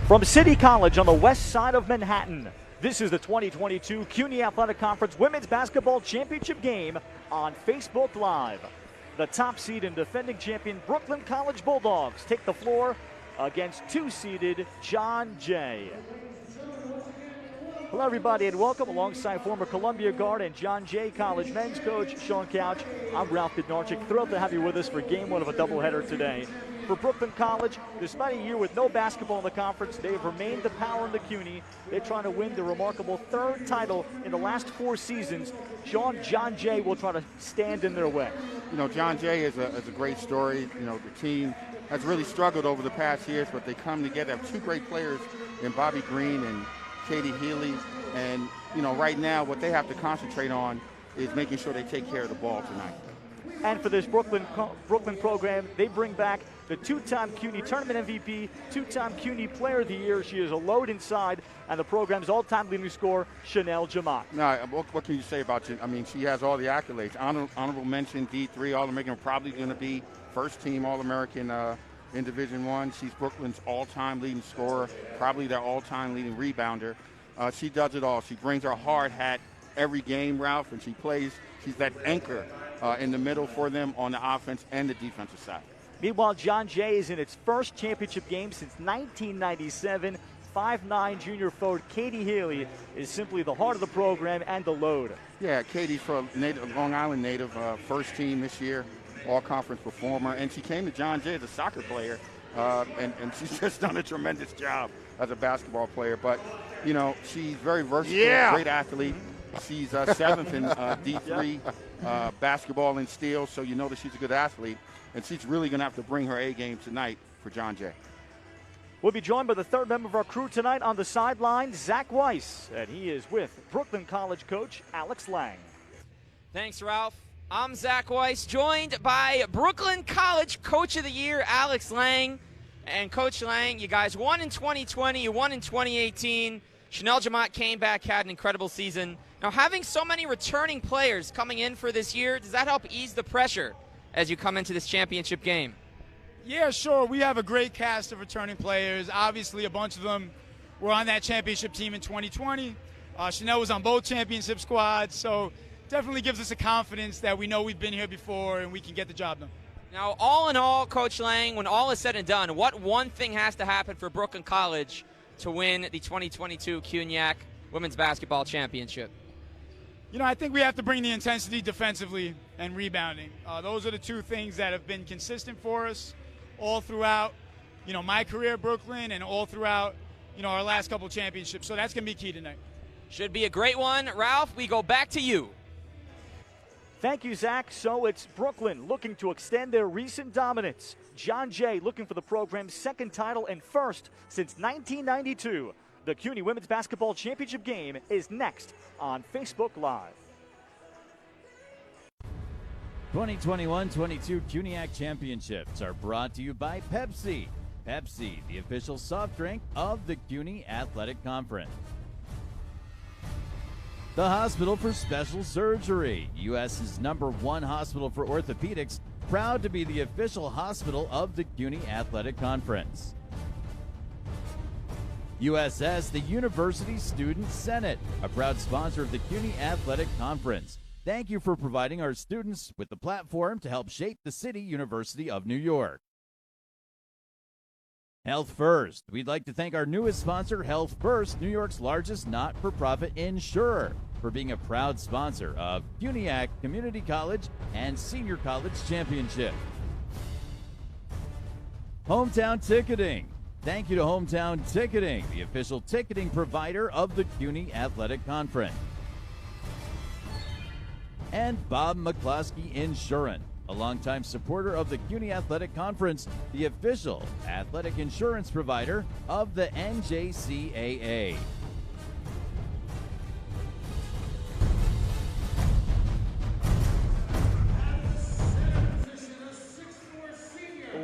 From City College on the west side of Manhattan, this is the 2022 CUNY Athletic Conference Women's Basketball Championship game on Facebook Live. The top seed and defending champion Brooklyn College Bulldogs take the floor against two-seeded John Jay. Hello, everybody, and welcome alongside former Columbia guard and John Jay College men's coach Sean Couch. I'm Ralph Bednarczyk, thrilled to have you with us for game one of a doubleheader today. For Brooklyn College, despite a year with no basketball in the conference, they've remained the power in the CUNY. They're trying to win the remarkable third title in the last 4 seasons. John Jay will try to stand in their way. You know, John Jay is a great story. You know, the team has really struggled over the past years, but they come together. Have 2 great players in Bobby Green and Katie Healy. And, you know, right now what they have to concentrate on is making sure they take care of the ball tonight. And for this Brooklyn program, they bring back the 2-time CUNY Tournament MVP, 2-time CUNY Player of the Year. She is a load inside, and the program's all-time leading scorer, Chanel Jamat. Now, what can you say about you? I mean, she has all the accolades. Honorable mention, D3 All-American, probably going to be first-team All-American in Division I. She's Brooklyn's all-time leading scorer, probably their all-time leading rebounder. She does it all. She brings her hard hat every game, Ralph, and she plays. She's that anchor in the middle for them on the offense and the defensive side. Meanwhile, John Jay is in its first championship game since 1997. 5'9" junior forward Katie Healy is simply the heart of the program and the load. Yeah, Katie's from Long Island native, first team this year, all-conference performer, and she came to John Jay as a soccer player, and she's just done a tremendous job as a basketball player. But, you know, she's very versatile, great athlete. She's 7th in D3 basketball and steals, so you know that she's a good athlete. And she's really going to have to bring her A game tonight for John Jay. We'll be joined by the third member of our crew tonight on the sideline, Zach Weiss, and he is with Brooklyn College coach Alex Lang. Thanks, Ralph. I'm Zach Weiss, joined by Brooklyn College Coach of the Year, Alex Lang. And Coach Lang, you guys won in 2020, you won in 2018. Chanel Jamat came back, had an incredible season. Now, having so many returning players coming in for this year, does that help ease the pressure as you come into this championship game? Yeah, sure. We have a great cast of returning players. Obviously, a bunch of them were on that championship team in 2020. Chanel was on both championship squads, so definitely gives us a confidence that we know we've been here before and we can get the job done. Now, all in all, Coach Lang, when all is said and done, what one thing has to happen for Brooklyn College to win the 2022 CUNYAC Women's Basketball Championship? You know, I think we have to bring the intensity defensively and rebounding. Those are the 2 things that have been consistent for us all throughout, you know, my career at Brooklyn and all throughout, you know, our last couple championships. So that's going to be key tonight. Should be a great one. Ralph, we go back to you. Thank you, Zach. So it's Brooklyn looking to extend their recent dominance. John Jay looking for the program's 2nd title and first since 1992. The CUNY Women's Basketball Championship game is next on Facebook Live. 2021-22 CUNYAC Championships are brought to you by Pepsi. Pepsi, the official soft drink of the CUNY Athletic Conference. The Hospital for Special Surgery, U.S.'s #1 hospital for orthopedics, proud to be the official hospital of the CUNY Athletic Conference. USS, the University Student Senate, a proud sponsor of the CUNY Athletic Conference. Thank you for providing our students with the platform to help shape the City University of New York. Health First. We'd like to thank our newest sponsor, Health First, New York's largest not-for-profit insurer, for being a proud sponsor of CUNYAC Community College and Senior College Championship. Hometown Ticketing. Thank you to Hometown Ticketing, the official ticketing provider of the CUNY Athletic Conference. And Bob McCloskey Insurance, a longtime supporter of the CUNY Athletic Conference, the official athletic insurance provider of the NJCAA.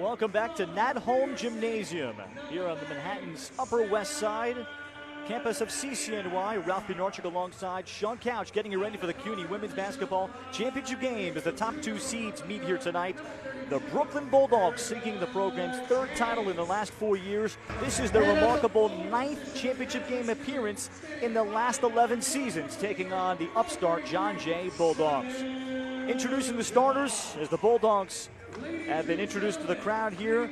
Welcome back to Nat Home Gymnasium here on the Manhattan's Upper West Side. Campus of CCNY. Ralph Bednarczyk alongside Sean Couch getting you ready for the CUNY Women's Basketball Championship game as the top 2 seeds meet here tonight. The Brooklyn Bulldogs seeking the program's third title in the last 4 years. This is their remarkable 9th championship game appearance in the last 11 seasons, taking on the upstart John Jay Bulldogs. Introducing the starters as the Bulldogs have been introduced to the crowd here.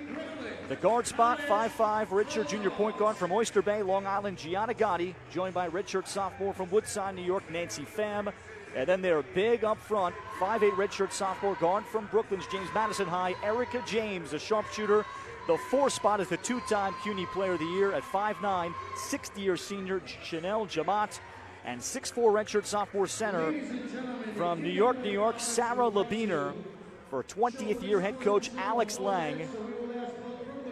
The guard spot, 5'5", redshirt junior point guard from Oyster Bay, Long Island, Gianna Gotti, joined by redshirt sophomore from Woodside, New York, Nancy Pham. And then they're big up front, 5'8", redshirt sophomore guard from Brooklyn's James Madison High, Erica James, a sharpshooter. The 4 spot is the 2-time CUNY Player of the Year at 5'9", 60-year senior Chanel Jamat. And 6'4", redshirt sophomore center from New York, Sarah Labiner. For 20th year head coach Alex Lang.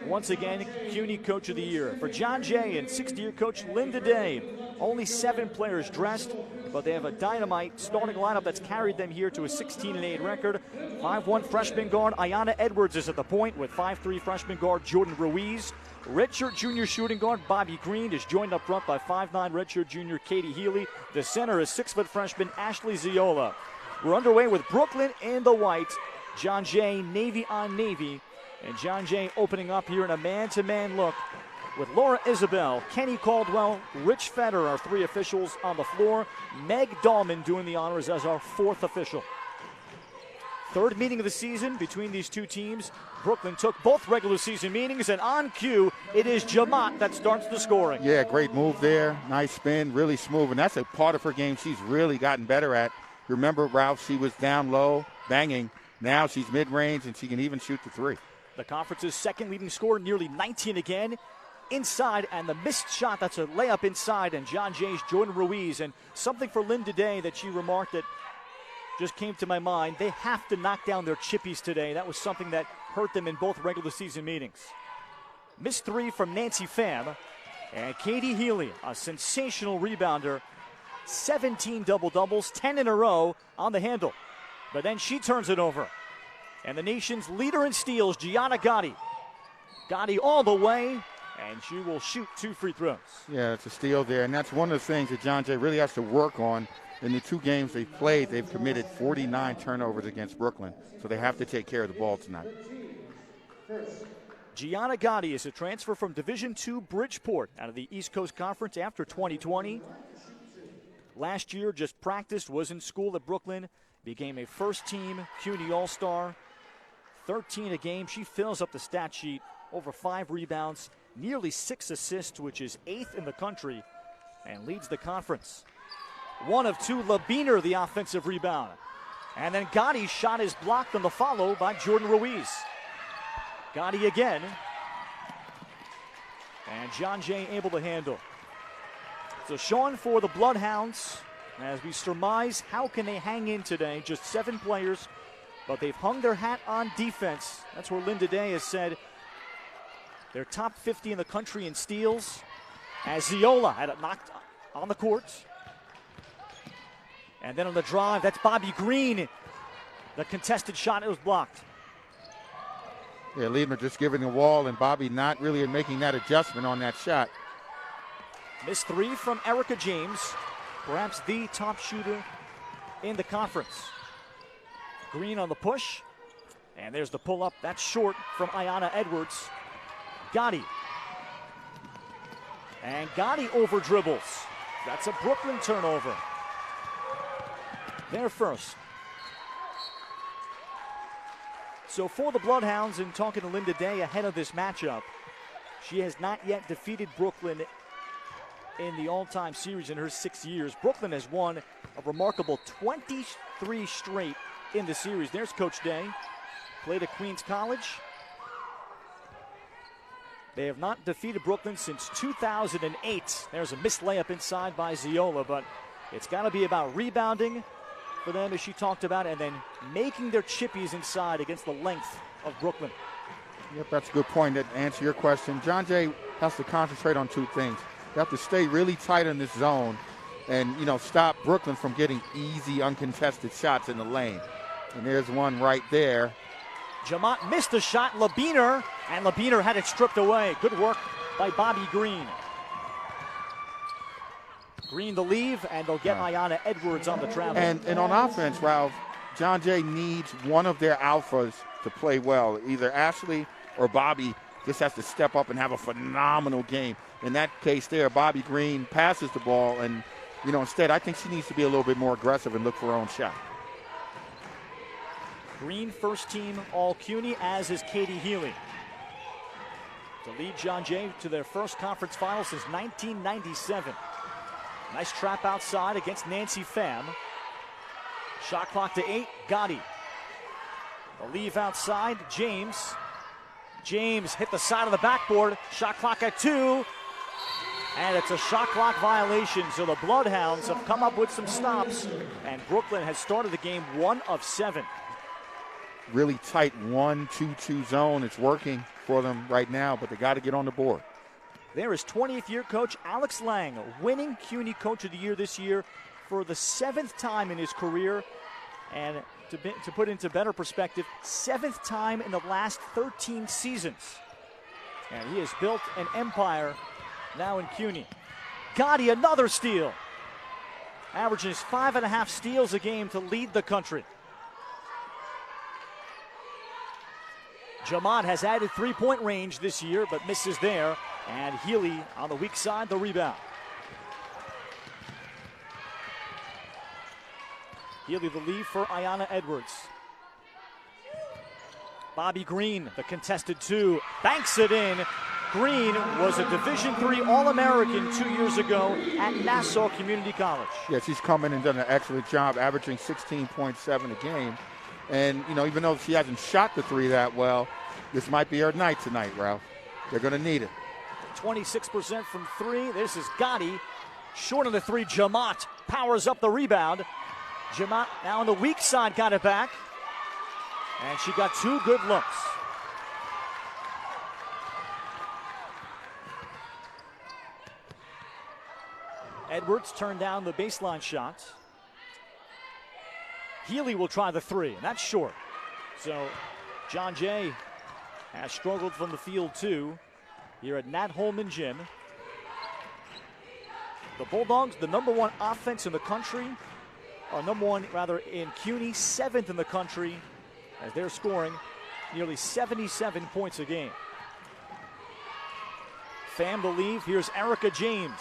Once again, CUNY Coach of the Year. For John Jay and 60-year coach Linda Day. Only 7 players dressed, but they have a dynamite starting lineup that's carried them here to a 16-8 record. 5'1" freshman guard Ayana Edwards is at the point with 5'3" freshman guard Jordan Ruiz. Redshirt junior shooting guard Bobby Green is joined up front by 5'9" redshirt junior Katie Healy. The center is 6' freshman Ashley Ziola. We're underway with Brooklyn in the white. John Jay Navy on Navy. And John Jay opening up here in a man-to-man look with Laura Isabel, Kenny Caldwell, Rich Feder, our 3 officials on the floor. Meg Dahlman doing the honors as our 4th official. 3rd meeting of the season between these 2 teams. Brooklyn took both regular season meetings, and on cue, it is Jamat that starts the scoring. Yeah, great move there. Nice spin, really smooth. And that's a part of her game she's really gotten better at. Remember, Ralph, she was down low, banging. Now she's mid-range, and she can even shoot the 3. The conference's 2nd leading scorer, nearly 19 again. Inside, and the missed shot, that's a layup inside, and John Jay's Jordan Ruiz. And something for Linda Day that she remarked that just came to my mind. They have to knock down their chippies today. That was something that hurt them in both regular season meetings. Missed 3 from Nancy Pham. And Katie Healy, a sensational rebounder. 17 double-doubles, 10 in a row on the handle. But then she turns it over. And the nation's leader in steals, Gianna Gotti. Gotti all the way, and she will shoot 2 free throws. Yeah, it's a steal there, and that's one of the things that John Jay really has to work on. In the 2 games they've played, they've committed 49 turnovers against Brooklyn, so they have to take care of the ball tonight. Gianna Gotti is a transfer from Division II Bridgeport out of the East Coast Conference after 2020. Last year, just practiced, was in school at Brooklyn, became a first-team CUNY All-Star. 13 a game. She fills up the stat sheet, over 5 rebounds, nearly 6 assists, which is 8th in the country, and leads the conference. 1 of 2, Labiner, the offensive rebound. And then Gotti's shot is blocked on the follow by Jordan Ruiz. Gotti again. And John Jay able to handle. So Sean for the Bloodhounds, as we surmise, how can they hang in today? Just 7 players, but they've hung their hat on defense. That's where Linda Day has said they're top 50 in the country in steals. As Ziola had it knocked on the court. And then on the drive, that's Bobby Green. The contested shot, it was blocked. Yeah, Liebner just giving the wall, and Bobby not really making that adjustment on that shot. Missed 3 from Erica James, perhaps the top shooter in the conference. Green on the push, and there's the pull-up. That's short from Ayana Edwards. Gotti. And Gotti over dribbles. That's a Brooklyn turnover. Their first. So for the Bloodhounds, and talking to Linda Day ahead of this matchup, she has not yet defeated Brooklyn in the all-time series in her 6 years. Brooklyn has won a remarkable 23 straight in the series. There's Coach Day. Played at Queens College. They have not defeated Brooklyn since 2008. There's a missed layup inside by Ziola, but it's got to be about rebounding for them, as she talked about, and then making their chippies inside against the length of Brooklyn. Yep, that's a good point. To answer your question, John Jay has to concentrate on 2 things. You have to stay really tight in this zone and, stop Brooklyn from getting easy, uncontested shots in the lane. And there's one right there. Jamat missed a shot, Labiner, and Labiner had it stripped away. Good work by Bobby Green. Green the leave, and they'll get Ayana Edwards on the travel. And on offense, Ralph, John Jay needs one of their alphas to play well. Either Ashley or Bobby just has to step up and have a phenomenal game. In that case there, Bobby Green passes the ball, and, instead I think she needs to be a little bit more aggressive and look for her own shot. Green first team all CUNY, as is Katie Healy, to lead John Jay to their first conference final since 1997. Nice trap outside against Nancy Pham. Shot clock to 8, Gotti. The leave outside, James. James hit the side of the backboard. Shot clock at 2. And it's a shot clock violation, so the Bloodhounds have come up with some stops, and Brooklyn has started the game 1 of 7. Really tight 1-2-2 zone. It's working for them right now, but they got to get on the board. There is 20th year coach Alex Lang, winning CUNY Coach of the Year this year for the 7th time in his career. And to put into better perspective, 7th time in the last 13 seasons. And he has built an empire now in CUNY. Gotti, another steal. Averages 5.5 steals a game to lead the country. Jamont has added three-point range this year, but misses there. And Healy on the weak side, the rebound. Healy the lead for Ayanna Edwards. Bobby Green, the contested 2, banks it in. Green was a Division III All-American 2 years ago at Nassau Community College. Yeah, she's come in and done an excellent job, averaging 16.7 a game. And, even though she hasn't shot the 3 that well, this might be her night tonight, Ralph. They're going to need it. 26% from 3. This is Gotti. Short on the 3, Jamont powers up the rebound. Jamont now on the weak side got it back. And she got 2 good looks. Edwards turned down the baseline shot. Healy will try the 3, and that's short. So John Jay has struggled from the field too here at Nat Holman Gym. The Bulldogs, the #1 offense in the country, or #1 rather in CUNY, 7th in the country, as they're scoring nearly 77 points a game. Pham to leave. Here's Erica James.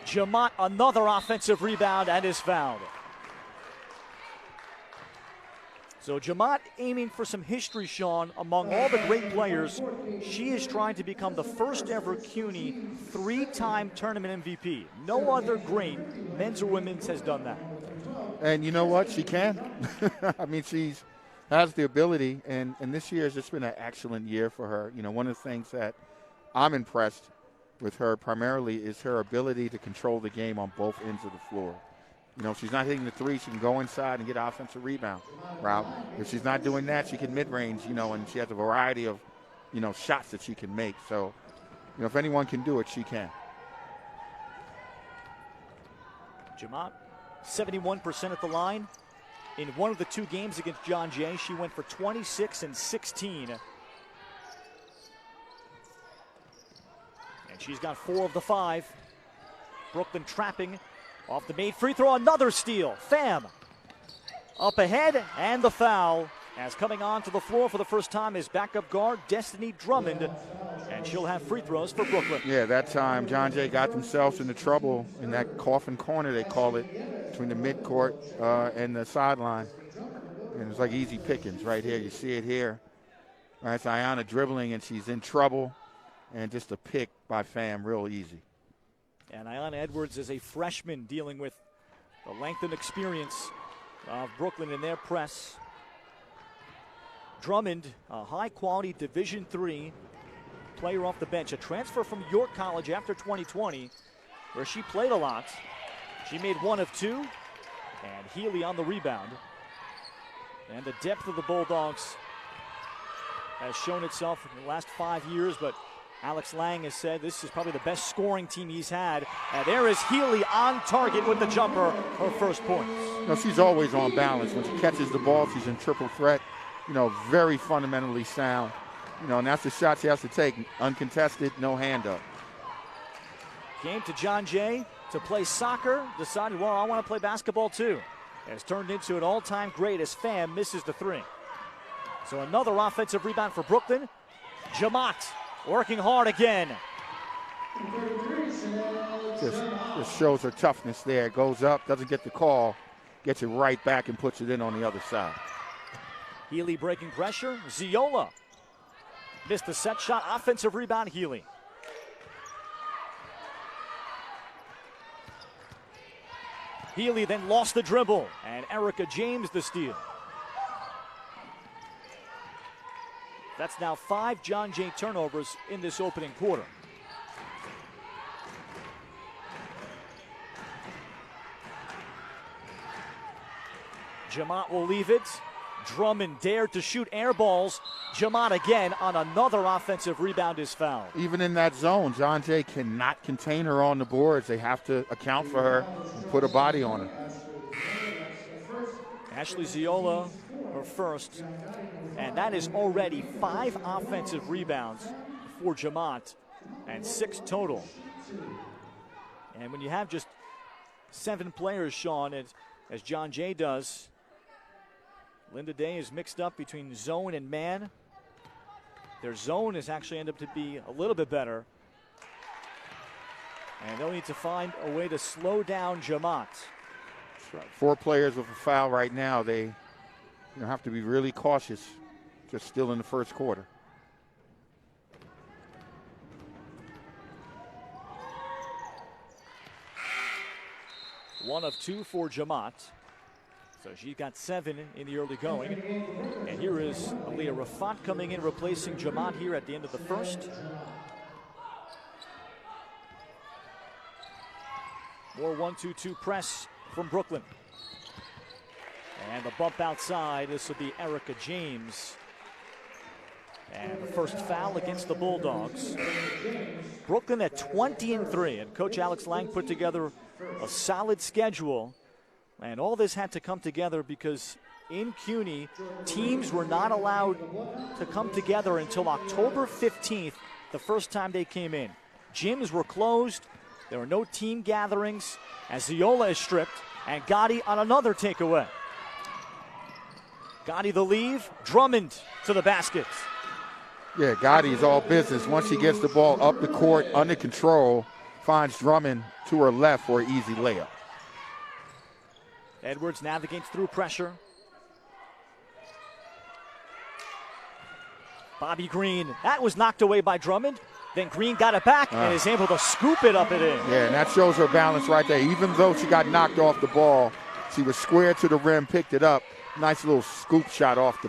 Jamont, another offensive rebound, and is fouled. So Jamont aiming for some history, Sean, among all the great players. She is trying to become the first ever CUNY 3-time tournament MVP. No other great men's or women's has done that. And you know what? She can. I mean, she has the ability, and this year has just been an excellent year for her. One of the things that I'm impressed with her primarily is her ability to control the game on both ends of the floor. If she's not hitting the 3, she can go inside and get an offensive rebound route. If she's not doing that, she can mid-range, and she has a variety of, shots that she can make. So, if anyone can do it, she can. Jamont, 71% at the line. In one of the 2 games against John Jay, she went for 26 and 16. And she's got 4 of the 5. Brooklyn trapping off the made free throw, another steal. Pham up ahead, and the foul. As coming onto the floor for the first time is backup guard Destiny Drummond, and she'll have free throws for Brooklyn. Yeah, that time John Jay got themselves into trouble in that coffin corner, they call it, between the midcourt and the sideline. And it was like easy pickings right here. You see it here. All right, it's Ayanna dribbling, and she's in trouble. And just a pick by Pham, real easy. And Ayanna Edwards is a freshman dealing with the length and experience of Brooklyn in their press. Drummond, a high-quality Division III player off the bench, a transfer from York College after 2020, where she played a lot. She made 1 of 2, and Healy on the rebound. And the depth of the Bulldogs has shown itself in the last 5 years, but Alex Lang has said this is probably the best scoring team he's had. And there is Healy on target with the jumper, her first points. She's always on balance. When she catches the ball, she's in triple threat. Very fundamentally sound. And that's the shot she has to take. Uncontested, no hand up. Came to John Jay to play soccer. Decided, well, I want to play basketball too. has turned into an all-time great as Pham misses the three. So another offensive rebound for Brooklyn. Jamaat working hard again. Just shows her toughness there. Goes up, doesn't get the call, gets it right back and puts it in on the other side. Healy breaking pressure. Ziola missed the set shot. Offensive rebound, Healy. Healy then lost the dribble, and Erica James the steal. That's now 5 John Jay turnovers in this opening quarter. Jamaat will leave it. Drummond dared to shoot air balls. Jamaat again on another offensive rebound is fouled. Even in that zone, John Jay cannot contain her on the boards. They have to account for her and put a body on her. Ashley Ziola, her first, and that is already 5 offensive rebounds for Jamaat and 6 total. And when you have just 7 players, Sean, as John Jay does, Linda Day is mixed up between zone and man. Their zone has actually ended up to be a little bit better. And they'll need to find a way to slow down Jamaat. That's right. 4 players with a foul right now. They have to be really cautious, just still in the first quarter. One of 2 for Jamaat. So she got 7 in the early going. And here is Aaliyah Rafat coming in, replacing Jamaat here at the end of the first. More 1-2-2 press from Brooklyn. And the bump outside, this will be Erica James. And the first foul against the Bulldogs. Brooklyn at 20-3, and Coach Alex Lang put together a solid schedule. And all this had to come together because in CUNY, teams were not allowed to come together until October 15th, the first time they came in. Gyms were closed. There were no team gatherings as Ziola is stripped, and Gotti on another takeaway. Gotti the leave, Drummond to the basket. Yeah, Gotti's all business. Once he gets the ball up the court, under control, finds Drummond to her left for an easy layup. Edwards navigates through pressure. Bobby Green, that was knocked away by Drummond. Then Green got it back and is able to scoop it up and in. Yeah, and that shows her balance right there. Even though she got knocked off the ball, she was square to the rim, picked it up. Nice little scoop shot off the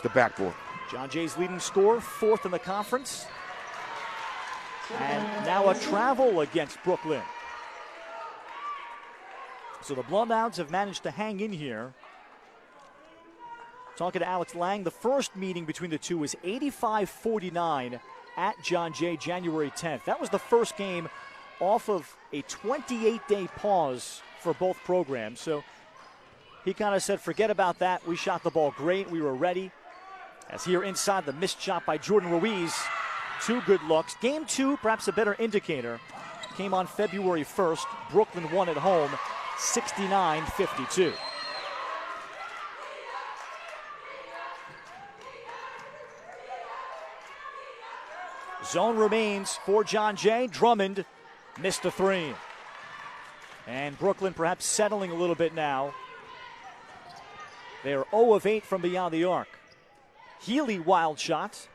backboard. John Jay's leading scorer, 4th in the conference. And now a travel against Brooklyn. So the Bloodhounds have managed to hang in here. Talking to Alex Lang, the first meeting between the two was 85-49 at John Jay, January 10th. That was the first game off of a 28-day pause for both programs. So he kind of said, forget about that. We shot the ball great. We were ready. As here inside, the missed shot by Jordan Ruiz. 2 good looks. Game 2, perhaps a better indicator, came on February 1st. Brooklyn won at home, 69-52. Zone remains for John Jay. Drummond missed a 3. And Brooklyn perhaps settling a little bit now. They are 0 of 8 from beyond the arc. Healy wild shot.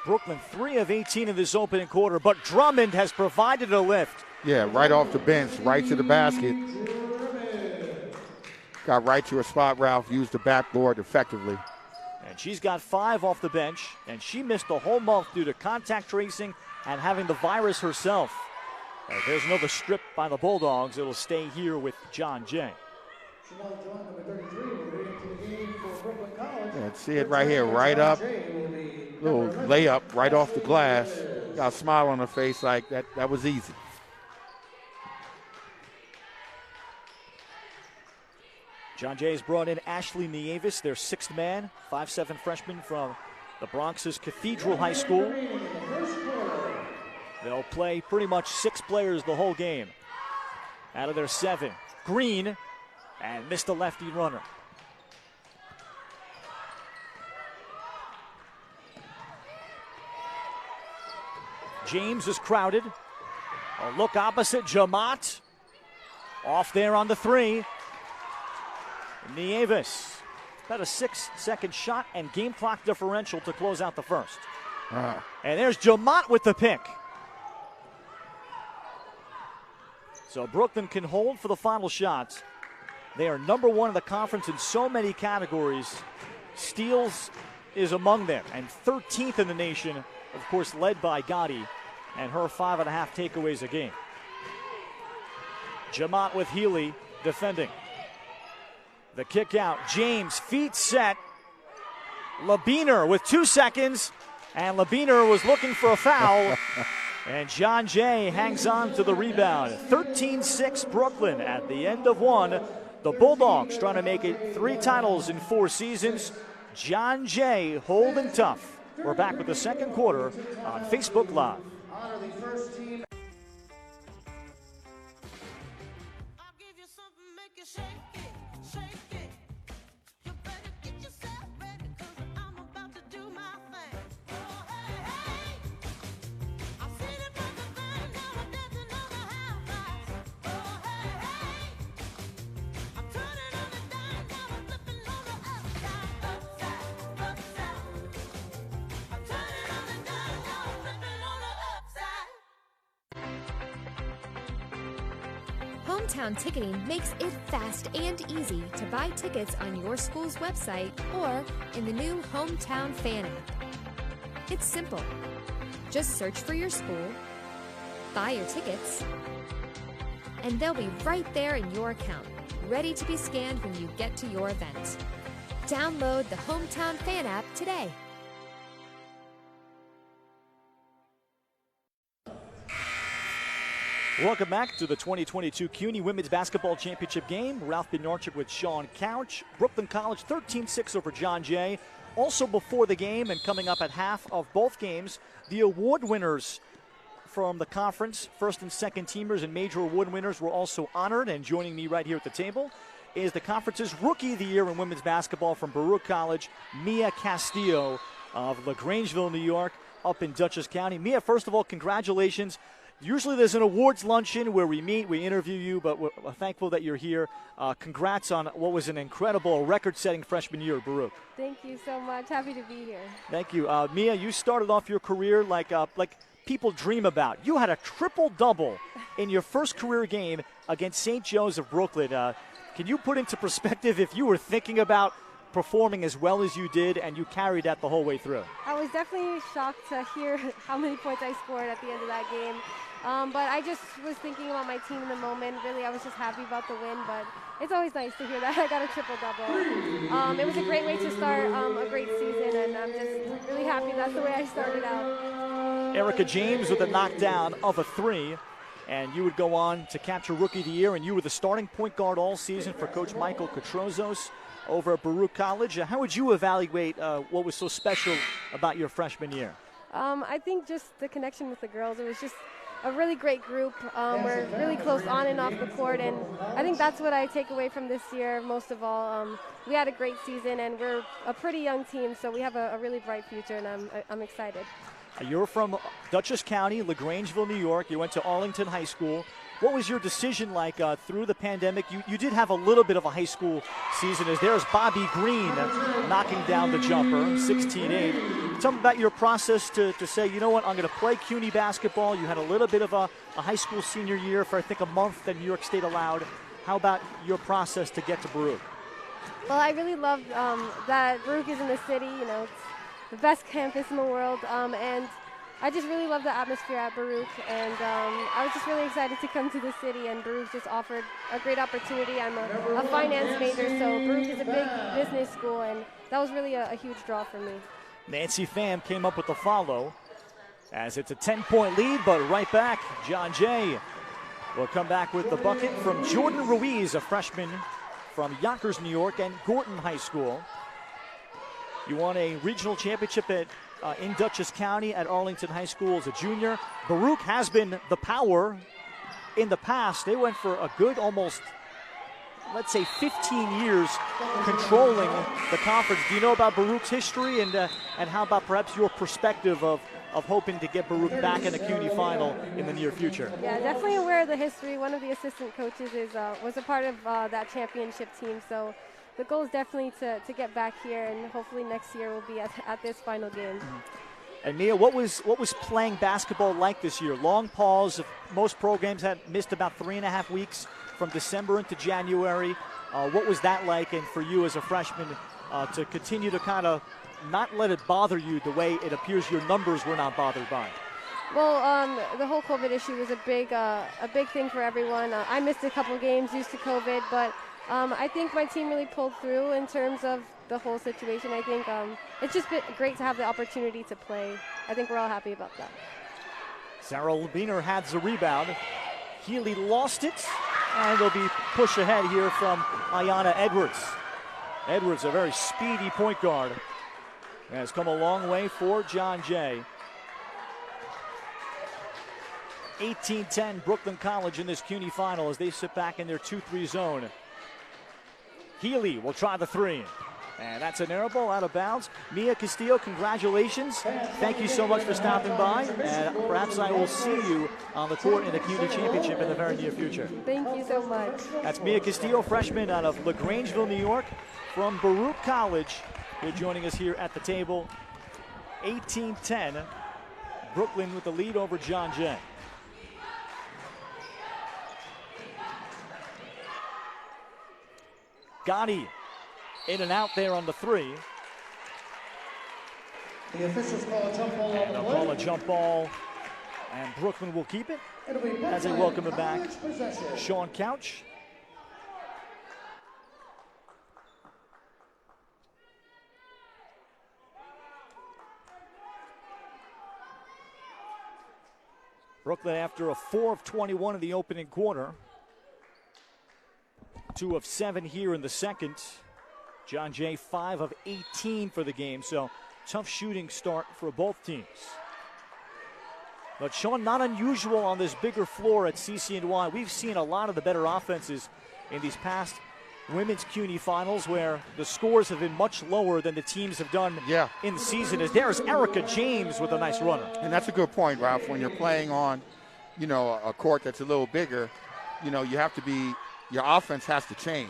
Brooklyn 3 of 18 in this opening quarter, but Drummond has provided a lift. Yeah, right off the bench, right to the basket. Got right to her spot, Ralph, used the backboard effectively. And she's got 5 off the bench, and she missed the whole month due to contact tracing and having the virus herself. There's another strip by the Bulldogs. It'll stay here with John Jay. Yeah, see it right here, right up. Little layup right off the glass. Got a smile on her face like that was easy. John Jay has brought in Ashley Nieves, their 6th man, 5'7" freshman from the Bronx's Cathedral High School. They'll play pretty much 6 players the whole game out of their 7. Green, and missed a lefty runner. James is crowded. A look opposite, Jamat. Off there on the 3. Nieves. About a 6-second shot and game clock differential to close out the first. And there's Jamat with the pick. So Brooklyn can hold for the final shots. They are number 1 in the conference in so many categories. Steals is among them, and 13th in the nation, of course, led by Gotti and her 5.5 takeaways a game. Jamat with Healy defending. The kick out. James, feet set. Labiner with 2 seconds, and Labiner was looking for a foul. And John Jay hangs on to the rebound. 13-6 Brooklyn at the end of 1. The Bulldogs trying to make it 3 titles in 4 seasons. John Jay holding tough. We're back with the second quarter on Facebook Live. Hometown Ticketing makes it fast and easy to buy tickets on your school's website or in the new Hometown Fan app. It's simple. Just search for your school, buy your tickets, and they'll be right there in your account, ready to be scanned when you get to your event. Download the Hometown Fan app today. Welcome back to the 2022 CUNY Women's Basketball Championship game. Ralph Bednarczyk with Sean Couch. Brooklyn College 13-6 over John Jay. Also before the game and coming up at half of both games, the award winners from the conference, first and second teamers and major award winners were also honored. And joining me right here at the table is the conference's Rookie of the Year in women's basketball from Baruch College, Mia Castillo of LaGrangeville, New York, up in Dutchess County. Mia, first of all, congratulations. Usually there's an awards luncheon where we meet, we interview you, but we're thankful that you're here. Congrats on what was an incredible record-setting freshman year at Baruch. Thank you so much. Happy to be here. Thank you. Mia, you started off your career like people dream about. You had a triple-double in your first career game against St. Joe's of Brooklyn. Can you put into perspective if you were thinking about performing as well as you did and you carried that the whole way through? I was definitely shocked to hear how many points I scored at the end of that game. But I just was thinking about my team in the moment. Really, I was just happy about the win, but it's always nice to hear that I got a triple-double. It was a great way to start a great season, and I'm just really happy that's the way I started out. Erica James with a knockdown of a 3, and you would go on to capture Rookie of the Year, and you were the starting point guard all season for Coach Michael Katrozos over at Baruch College. How would you evaluate what was so special about your freshman year? I think just the connection with the girls. It was just a really great group. We're really close on and off the court, and I think that's what I take away from this year most of all. We had a great season, and we're a pretty young team, so we have a really bright future, and I'm excited. You're from Dutchess County, LaGrangeville, New York. You went to Arlington High School. What was your decision like through the pandemic? You did have a little bit of a high school season, as there's Bobby Green knocking down the jumper, 16-8. Tell me about your process to say, you know what, I'm going to play CUNY basketball. You had a little bit of a high school senior year for, I think, a month that New York State allowed. How about your process to get to Baruch? Well, I really loved that Baruch is in the city. You know, it's the best campus in the world, and I just really love the atmosphere at Baruch, and I was just really excited to come to the city, and Baruch just offered a great opportunity. I'm a finance major, so Baruch is a big business school, and that was really a huge draw for me. Nancy Pham came up with the follow, as it's a 10-point lead, but right back, John Jay will come back with the bucket from Jordan Ruiz, a freshman from Yonkers, New York, and Gorton High School. You won a regional championship in Dutchess County at Arlington High School as a junior. Baruch has been the power in the past. They went for a good almost, let's say, 15 years controlling the conference. Do you know about Baruch's history, and how about perhaps your perspective of hoping to get Baruch back in the CUNY final in the near future? Yeah, definitely aware of the history. One of the assistant coaches was a part of that championship team, so the goal is definitely to get back here, and hopefully next year we'll be at this final game. And Mia, what was playing basketball like this year? Long pause. Most programs had missed about 3.5 weeks from December into January. What was that like? And for you as a freshman to continue to kind of not let it bother you the way it appears your numbers were not bothered by? Well, the whole COVID issue was a big thing for everyone. I missed a couple games due to COVID, but I think my team really pulled through in terms of the whole situation. I think it's just been great to have the opportunity to play. I think we're all happy about that. Sarah Lebiner had the rebound. Healy lost it, and there'll be push ahead here from Ayanna Edwards. Edwards, a very speedy point guard, has come a long way for John Jay. 18-10 Brooklyn College in this CUNY final as they sit back in their 2-3 zone. Healy will try the three. And that's an air ball out of bounds. Mia Castillo, congratulations. Thank you so much for stopping by. And perhaps I will see you on the court in the CUNY Championship in the very near future. Thank you so much. That's Mia Castillo, freshman out of LaGrangeville, New York, from Baruch College. They're joining us here at the table. 18-10. Brooklyn with the lead over John Jay. Gotti in and out there on the three. The officials call a jump ball. And they'll call a jump ball, and Brooklyn will keep it as they welcome it back. Sean Couch. Brooklyn after a 4 of 21 in the opening quarter. 2 of 7 here in the second. John Jay 5 of 18 for the game, so tough shooting start for both teams. But Sean, not unusual on this bigger floor at CCNY. We've seen a lot of the better offenses in these past women's CUNY finals where the scores have been much lower than the teams have done in the season. As there's Erica James with a nice runner. And that's a good point, Ralph. When you're playing on, a court that's a little bigger, you have to be, your offense has to change.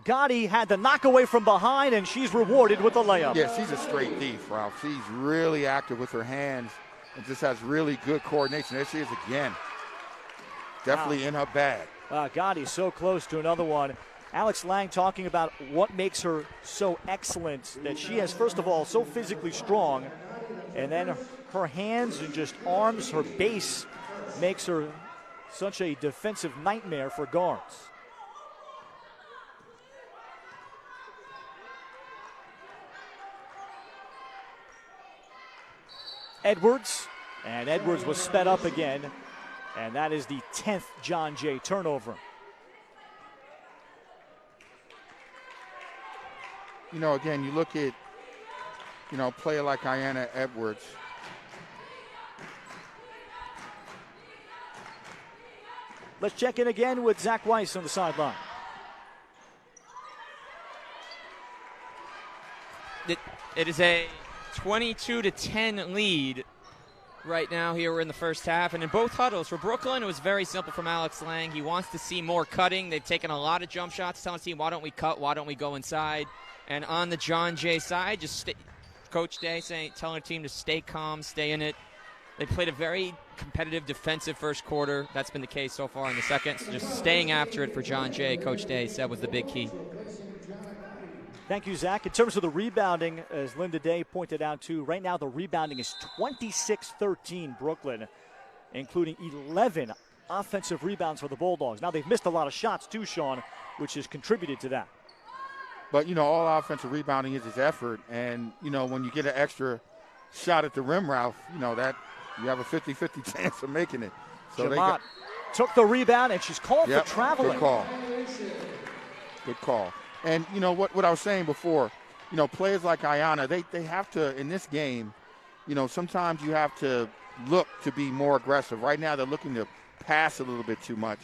Gotti had the knock away from behind, and she's rewarded with the layup. Yeah, she's a straight thief, Ralph. She's really active with her hands and just has really good coordination. There she is again. Definitely in her bag. Gotti so close to another one. Alex Lang talking about what makes her so excellent, that she has, first of all, so physically strong, and then her hands and just arms, her base makes her such a defensive nightmare for guards. Edwards, and Edwards was sped up again, and that is the 10th John Jay turnover. Again, you look at, a player like Ayanna Edwards. Let's check in again with Zach Weiss on the sideline. It is a 22-10 lead right now here. We're in the first half, and in both huddles for Brooklyn, it was very simple from Alex Lang. He wants to see more cutting. They've taken a lot of jump shots, telling the team, why don't we cut, why don't we go inside? And on the John Jay side, just Coach Day telling the team to stay calm, stay in it. They played a very competitive defensive first quarter. That's been the case so far in the second. So just staying after it for John Jay, Coach Day said was the big key. Thank you, Zach. In terms of the rebounding, as Linda Day pointed out too, right now the rebounding is 26-13 Brooklyn, including 11 offensive rebounds for the Bulldogs. Now they've missed a lot of shots too, Sean, which has contributed to that. But, all offensive rebounding is effort. And, when you get an extra shot at the rim, Ralph, that you have a 50-50 chance of making it. So Jamont took the rebound, and she's called for traveling. Good call. Good call. And, what I was saying before, players like Ayanna, they have to, in this game, sometimes you have to look to be more aggressive. Right now they're looking to pass a little bit too much.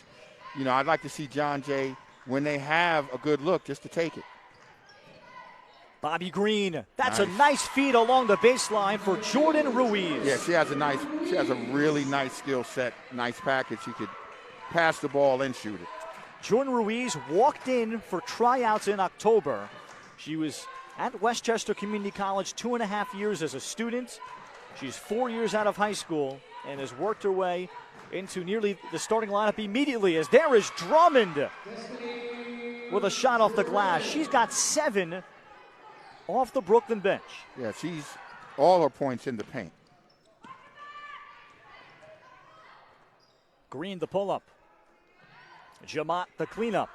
I'd like to see John Jay, when they have a good look, just to take it. Bobby Green, that's a nice feed along the baseline for Jordan Ruiz. Yeah, she has a really nice skill set, nice package. She could pass the ball and shoot it. Jordan Ruiz walked in for tryouts in October. She was at Westchester Community College 2.5 years as a student. She's 4 years out of high school and has worked her way into nearly the starting lineup immediately, as there is Drummond with a shot off the glass. She's got 7 off the Brooklyn bench. Yeah, she's all her points in the paint. Green the pull-up. Jamont the cleanup.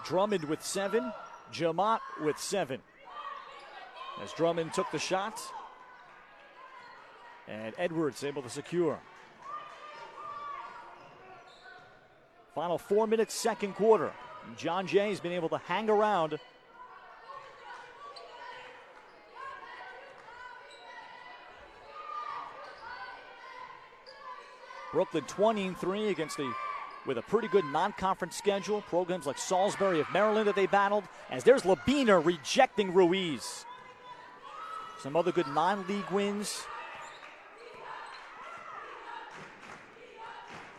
Drummond with 7. Jamont with 7. As Drummond took the shot. And Edwards able to secure. Final 4 minutes, second quarter. John Jay's been able to hang around. Brooklyn 20-3 with a pretty good non-conference schedule. Programs like Salisbury of Maryland that they battled. As there's Labiner rejecting Ruiz. Some other good non-league wins.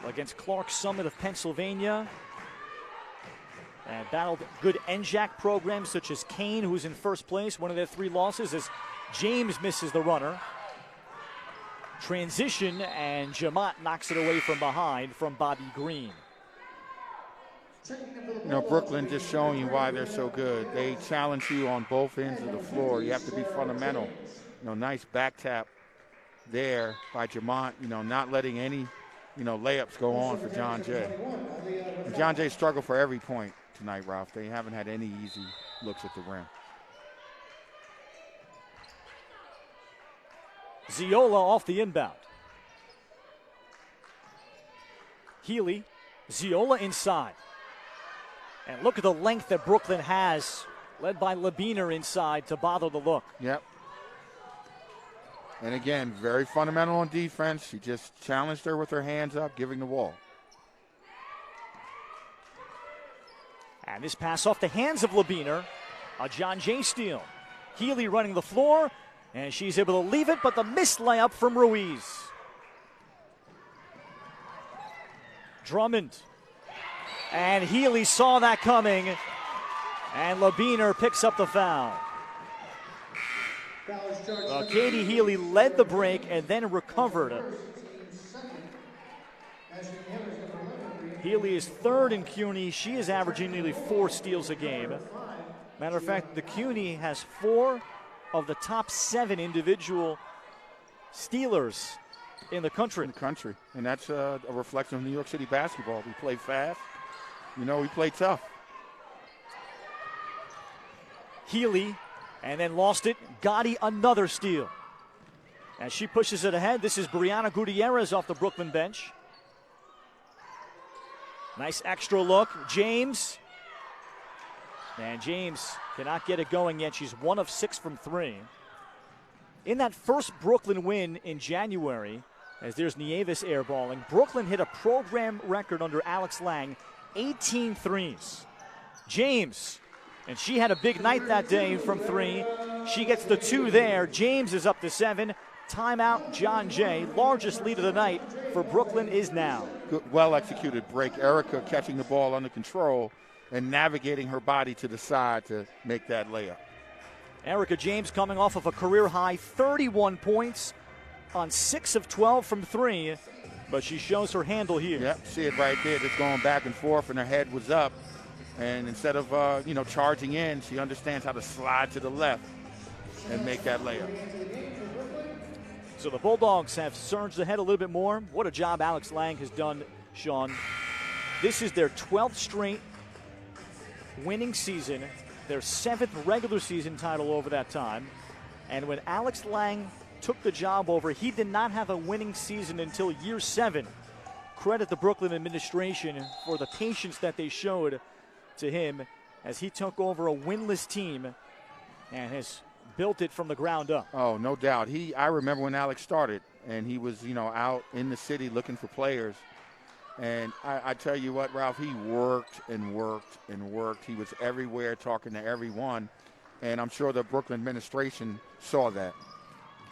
Against Clark Summit of Pennsylvania. And battled good NJAC programs such as Kane, who's in first place. One of their 3 losses as James misses the runner. Transition, and Jamont knocks it away from behind from Bobby Green. Brooklyn just showing you why they're so good. They challenge you on both ends of the floor. You have to be fundamental. Nice back tap there by Jamont, not letting any, layups go on for John Jay. And John Jay struggled for every point tonight, Ralph. They haven't had any easy looks at the rim. Ziola off the inbound. Healy, Ziola inside. And look at the length that Brooklyn has, led by Labiner inside to bother the look. Yep. And again, very fundamental on defense. She just challenged her with her hands up, giving the wall. And this pass off the hands of Labiner. A John Jay steal. Healy running the floor, and she's able to leave it, but the missed layup from Ruiz. Drummond. And Healy saw that coming, and Labiner picks up the foul. Katie Healy led the break and then recovered. Healy is 3rd in CUNY. She is averaging nearly 4 steals a game. Matter of fact, the CUNY has 4 of the top 7 individual stealers in the country. And that's a reflection of New York City basketball. We play fast. We play tough. Healy, and then lost it. Gotti, another steal. As she pushes it ahead, this is Brianna Gutierrez off the Brooklyn bench. Nice extra look. James. And James cannot get it going yet. She's 1 of 6 from 3. In that first Brooklyn win in January, as there's Nieves airballing, Brooklyn hit a program record under Alex Lang, 18 threes. James, and she had a big night that day from 3. She gets the 2 there. James is up to 7. Timeout, John Jay. Largest lead of the night for Brooklyn is now. Good, well-executed break. Erica catching the ball under control and navigating her body to the side to make that layup. Erica James coming off of a career-high 31 points on 6 of 12 from 3, but she shows her handle here. Yep, see it right there. Just going back and forth, and her head was up. And instead of, charging in, she understands how to slide to the left and make that layup. So the Bulldogs have surged ahead a little bit more. What a job Alex Lang has done, Sean. This is their 12th straight winning season, their 7th regular season title over that time. And when Alex Lang took the job over, he did not have a winning season until year 7. Credit the Brooklyn administration for the patience that they showed to him as he took over a winless team and has built it from the ground up. Oh, no doubt. I remember when Alex started, and he was, out in the city looking for players. And I tell you what, Ralph, he worked and worked and worked. He was everywhere talking to everyone. And I'm sure the Brooklyn administration saw that.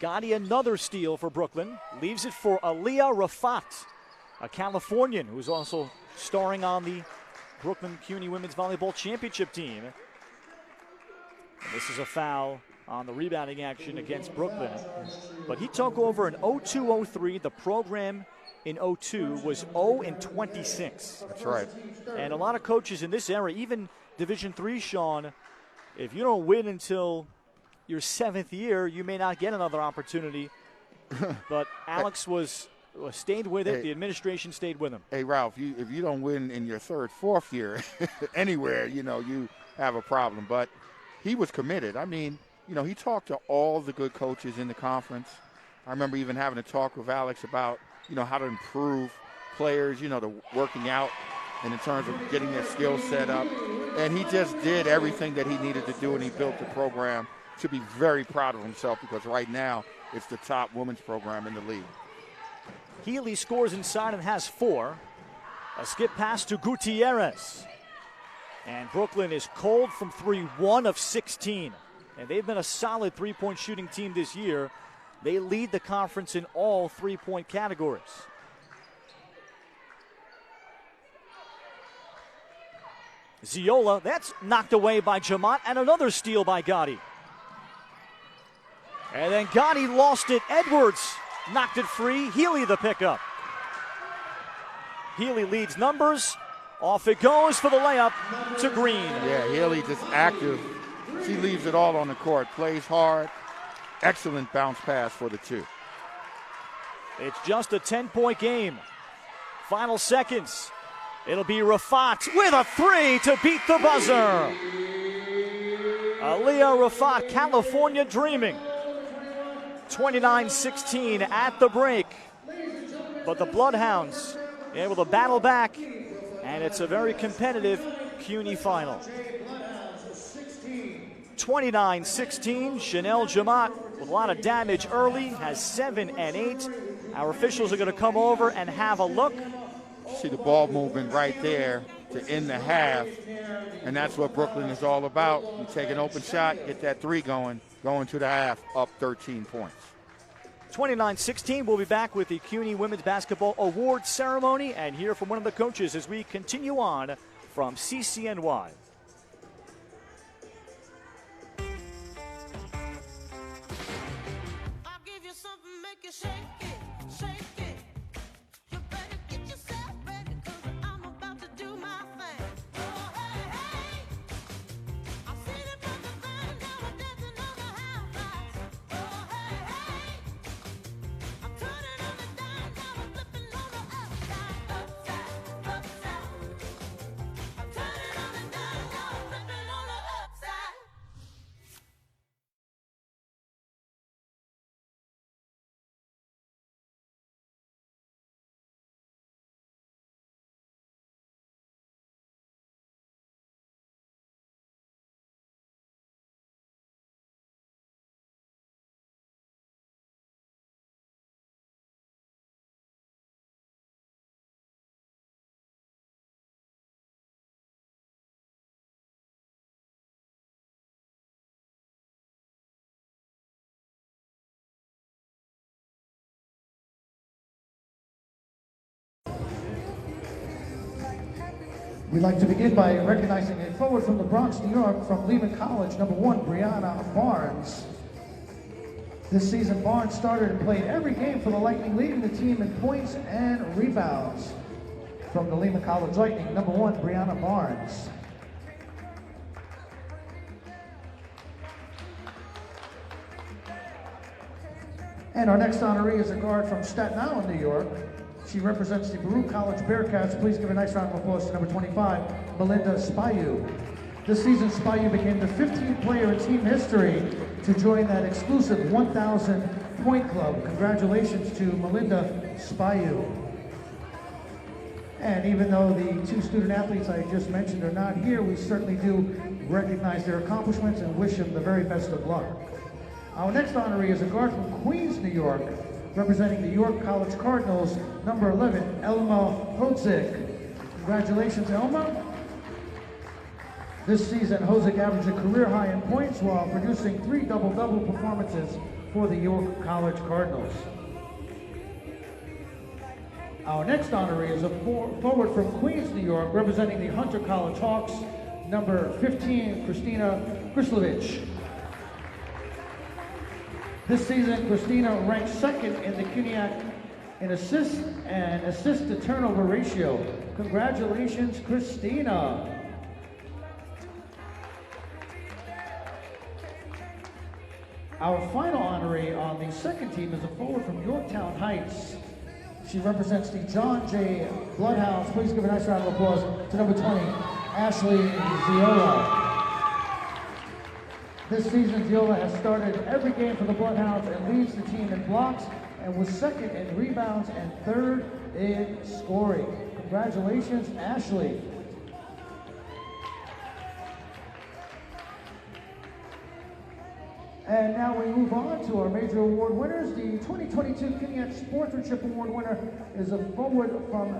Gotti, another steal for Brooklyn. Leaves it for Aliyah Rafat, a Californian who's also starring on the Brooklyn CUNY Women's Volleyball Championship team. And this is a foul on the rebounding action against Brooklyn. But he took over in 02-03. The program in 02 was 0-26. That's right. And a lot of coaches in this era, even Division III, Sean, if you don't win until your 7th year, you may not get another opportunity. But Alex stayed with it. The administration stayed with him. Hey, Ralph, if you don't win in your 3rd, 4th year anywhere, you have a problem. But he was committed. I mean, he talked to all the good coaches in the conference. I remember even having a talk with Alex about, how to improve players, the working out and in terms of getting their skills set up. And he just did everything that he needed to do, and he built the program to be very proud of himself because right now it's the top women's program in the league. Healy scores inside and has 4. A skip pass to Gutierrez. And Brooklyn is cold from 3, 1 of 16. And they've been a solid three-point shooting team this year. They lead the conference in all three-point categories. Ziola, that's knocked away by Jamont, and another steal by Gotti. And then Gotti lost it. Edwards knocked it free. Healy the pickup. Healy leads numbers. Off it goes for the layup to Green. Yeah, Healy just active. She leaves it all on the court. Plays hard. Excellent bounce pass for the 2. It's just a 10-point game. Final seconds. It'll be Rafat with a 3 to beat the buzzer. Aliyah Rafat, California dreaming. 29-16 at the break. But the Bloodhounds able to battle back, and it's a very competitive CUNY final. 29-16, Chanel Jamont with a lot of damage early, has 7 and 8. Our officials are going to come over and have a look. See the ball movement right there to end the half, and that's what Brooklyn is all about. You take an open shot, get that 3 going to the half, up 13 points. 29-16, we'll be back with the CUNY Women's Basketball Award Ceremony and hear from one of the coaches as we continue on from CCNY. We'd like to begin by recognizing a forward from the Bronx, New York, from Lehman College, number 1, Brianna Barnes. This season, Barnes started and played every game for the Lightning, leading the team in points and rebounds. From the Lehman College Lightning, number 1, Brianna Barnes. And our next honoree is a guard from Staten Island, New York. She represents the Baruch College Bearcats. Please give a nice round of applause to number 25, Melinda Spayu. This season, Spayu became the 15th player in team history to join that exclusive 1,000-point club. Congratulations to Melinda Spayu. And even though the two student athletes I just mentioned are not here, we certainly do recognize their accomplishments and wish them the very best of luck. Our next honoree is a guard from Queens, New York, representing the York College Cardinals, number 11, Elma Hodzik. Congratulations, Elma. This season, Hodzik averaged a career high in points while producing 3 double-double performances for the York College Cardinals. Our next honoree is a forward from Queens, New York, representing the Hunter College Hawks, number 15, Christina Krislovich. This season, Christina ranked second in the CUNYAC in assists and assist-to-turnover ratio. Congratulations, Christina. Our final honoree on the second team is a forward from Yorktown Heights. She represents the John J. Bloodhounds. Please give a nice round of applause to number 20, Ashley Ziola. This season, Ziola has started every game for the Bloodhounds and leads the team in blocks and was second in rebounds and third in scoring. Congratulations, Ashley. And now we move on to our major award winners. The 2022 CUNYAC Sportsmanship Award winner is a forward from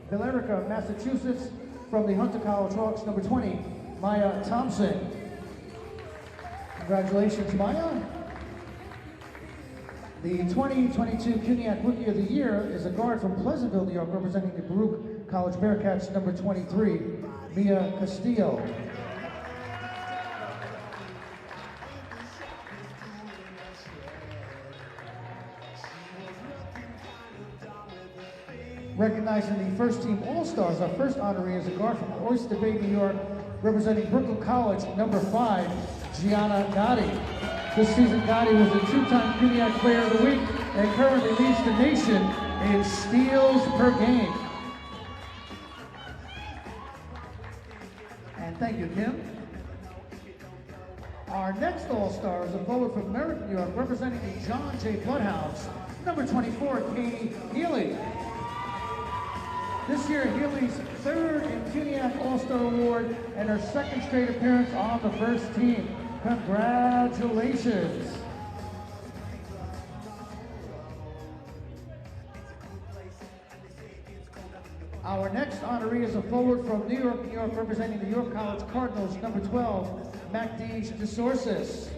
Billerica, Massachusetts, from the Hunter College Hawks, number 20, Maya Thompson. Congratulations, Maya. The 2022 CUNYAC Rookie of the Year is a guard from Pleasantville, New York, representing the Baruch College Bearcats, number 23, Mia Castillo. Recognizing the first team All-Stars, our first honoree is a guard from Oyster Bay, New York, representing Brooklyn College, number 5, Gianna Gotti. This season, Gotti was a 2-time CUNYAC Player of the Week and currently leads the nation in steals per game. And thank you, Kim. Our next All-Star is a forward from Merritt, New York, representing the John J. Bloodhounds, number 24, Katie Healy. This year, Healy's third in CUNYAC All-Star Award and her second straight appearance on the first team. Congratulations. Our next honoree is a forward from New York, New York, representing the York College Cardinals, number 12, Macdij DeSources.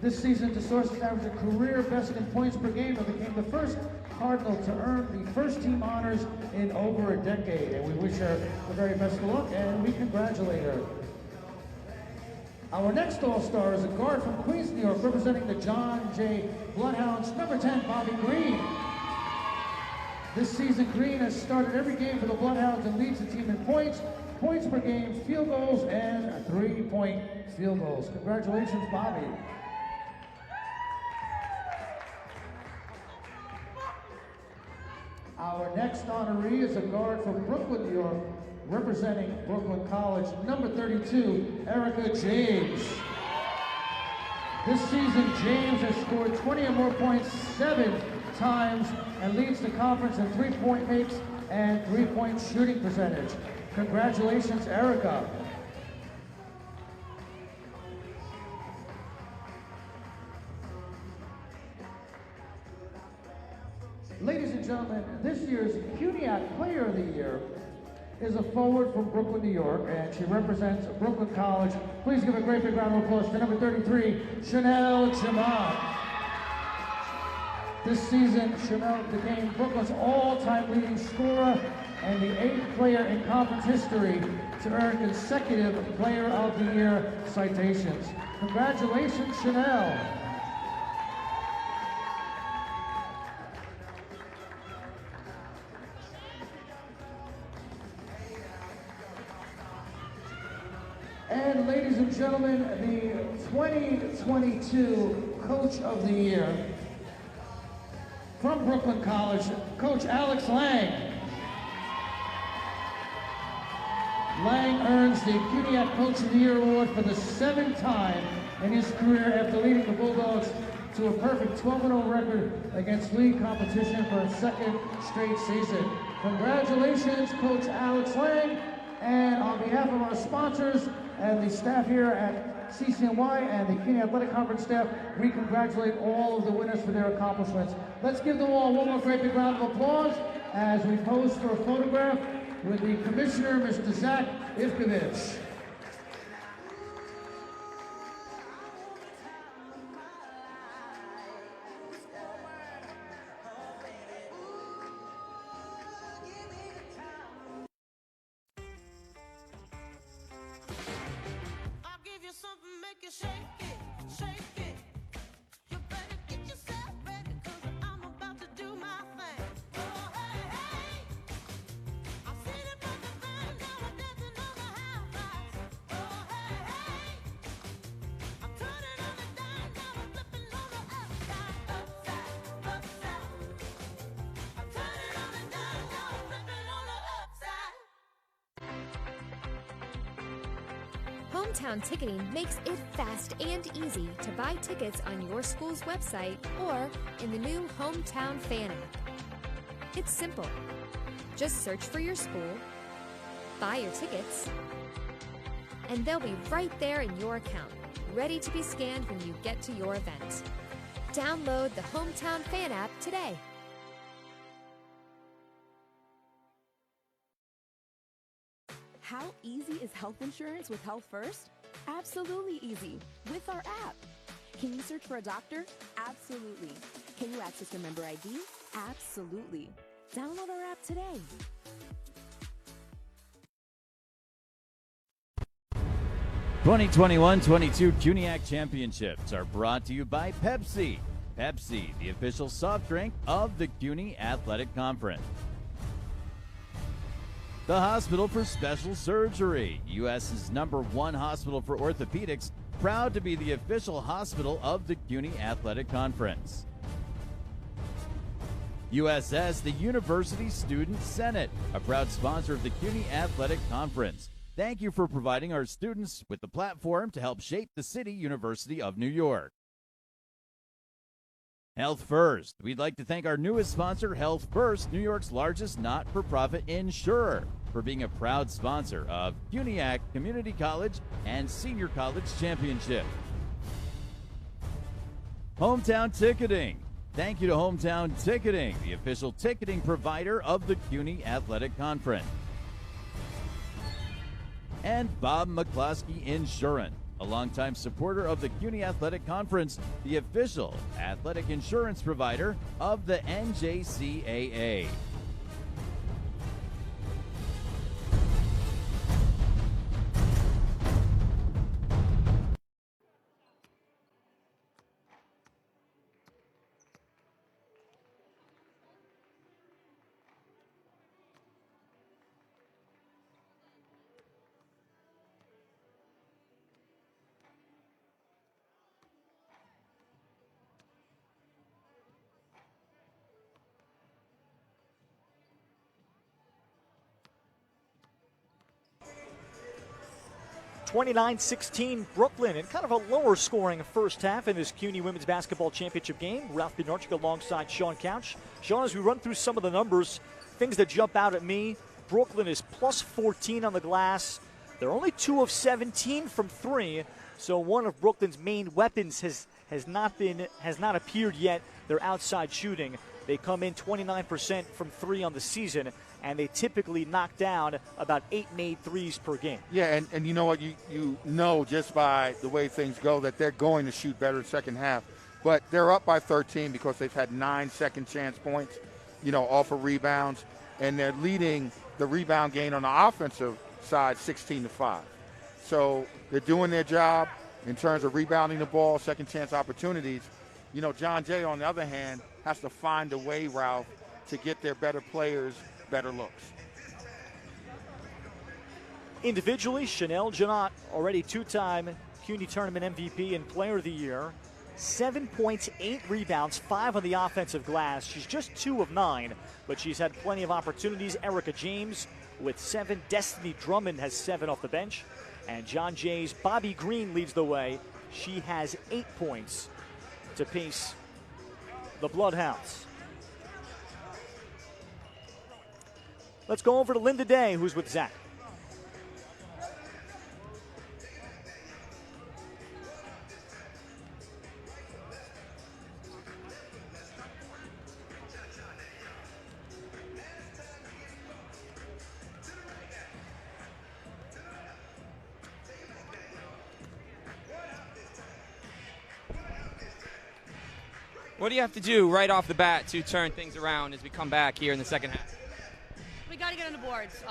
This season, DeSources averaged a career best in points per game and became the first Cardinal to earn the first team honors in over a decade. And we wish her the very best of luck and we congratulate her. Our next All-Star is a guard from Queens, New York, representing the John J. Bloodhounds, number 10, Bobby Green. This season, Green has started every game for the Bloodhounds and leads the team in points, points per game, field goals, and 3-point field goals. Congratulations, Bobby. Our next honoree is a guard from Brooklyn, New York, representing Brooklyn College, number 32, Erica James. This season, James has scored 20 or more points 7 times and leads the conference in 3-point makes and 3-point shooting percentage. Congratulations, Erica. Ladies and gentlemen, this year's CUNYAC Player of the Year is a forward from Brooklyn, New York, and she represents Brooklyn College. Please give a great big round of applause to number 33, Chanel Chimad. This season, Chanel became Brooklyn's all-time leading scorer and the 8th player in conference history to earn consecutive Player of the Year citations. Congratulations, Chanel. And ladies and gentlemen, the 2022 Coach of the Year from Brooklyn College, Coach Alex Lang. Lang earns the CUNYAC Coach of the Year award for the 7th time in his career after leading the Bulldogs to a perfect 12-0 record against league competition for a second straight season. Congratulations, Coach Alex Lang. And on behalf of our sponsors and the staff here at CCNY and the CUNY Athletic Conference staff, we congratulate all of the winners for their accomplishments. Let's give them all one more great big round of applause as we pose for a photograph with the commissioner, Mr. Zach Ivkovich. Hometown Ticketing makes it fast and easy to buy tickets on your school's website or in the new Hometown Fan app. It's simple. Just search for your school, buy your tickets, and they'll be right there in your account, ready to be scanned when you get to your event. Download the Hometown Fan app today. How easy is health insurance with Health First? Absolutely easy with our app. Can you search for a doctor? Absolutely. Can you access your member ID? Absolutely. Download our app today. (2021-22) CUNYAC Championships are brought to you by Pepsi. Pepsi, the official soft drink of the CUNY Athletic Conference. The Hospital for Special Surgery, U.S.'s #1 hospital for orthopedics, proud to be the official hospital of the CUNY Athletic Conference. USS, the University Student Senate, a proud sponsor of the CUNY Athletic Conference. Thank you for providing our students with the platform to help shape the City University of New York. Health First. We'd like to thank our newest sponsor, Health First, New York's largest not-for-profit insurer, for being a proud sponsor of CUNYAC Community College and Senior College Championship. Hometown Ticketing. Thank you to Hometown Ticketing, the official ticketing provider of the CUNY Athletic Conference. And Bob McCloskey Insurance, a longtime supporter of the CUNY Athletic Conference, the official athletic insurance provider of the NJCAA. (29-16) Brooklyn, and kind of a lower scoring first half in this CUNY Women's Basketball Championship game. Ralph Bednarczyk alongside Sean Couch. Sean, as we run through some of the numbers, things that jump out at me, Brooklyn is plus 14 on the glass. They're only 2 of 17 from 3, so one of Brooklyn's main weapons has not appeared yet. Their outside shooting. They come in 29% from 3 on the season, and they typically knock down about 8 made threes per game. Yeah, and you know what? You know just by the way things go that they're going to shoot better in the second half. But they're up by 13 because they've had 9 second chance points, off of rebounds. And they're leading the rebound gain on the offensive side 16-5. So they're doing their job in terms of rebounding the ball, second chance opportunities. John Jay, on the other hand, has to find a way, Ralph, to get their better players better looks. Individually, Chanel Janot, already 2-time CUNY Tournament MVP and Player of the Year. 7 points, 8 rebounds, 5 on the offensive glass. She's just 2 of 9, but she's had plenty of opportunities. Erica James with 7. Destiny Drummond has 7 off the bench. And John Jay's Bobby Green leads the way. She has 8 points. to pace the Bloodhounds. Let's go over to Linda Day, who's with Zach. What do you have to do right off the bat to turn things around as we come back here in the second half? We got to get on the boards.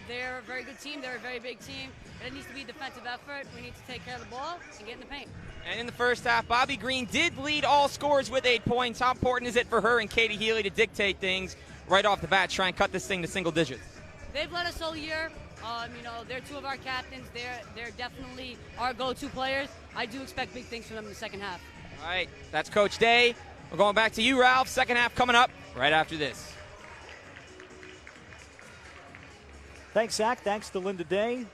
They're a very good team. They're a very big team. It needs to be a defensive effort. We need to take care of the ball and get in the paint. And in the first half, Bobby Green did lead all scorers with 8 points. How important is it for her and Katie Healy to dictate things right off the bat, try and cut this thing to single digits? They've led us all year. They're two of our captains. They're definitely our go-to players. I do expect big things from them in the second half. All right, that's Coach Day. We're going back to you, Ralph. Second half coming up right after this. Thanks, Zach. Thanks to Linda Day.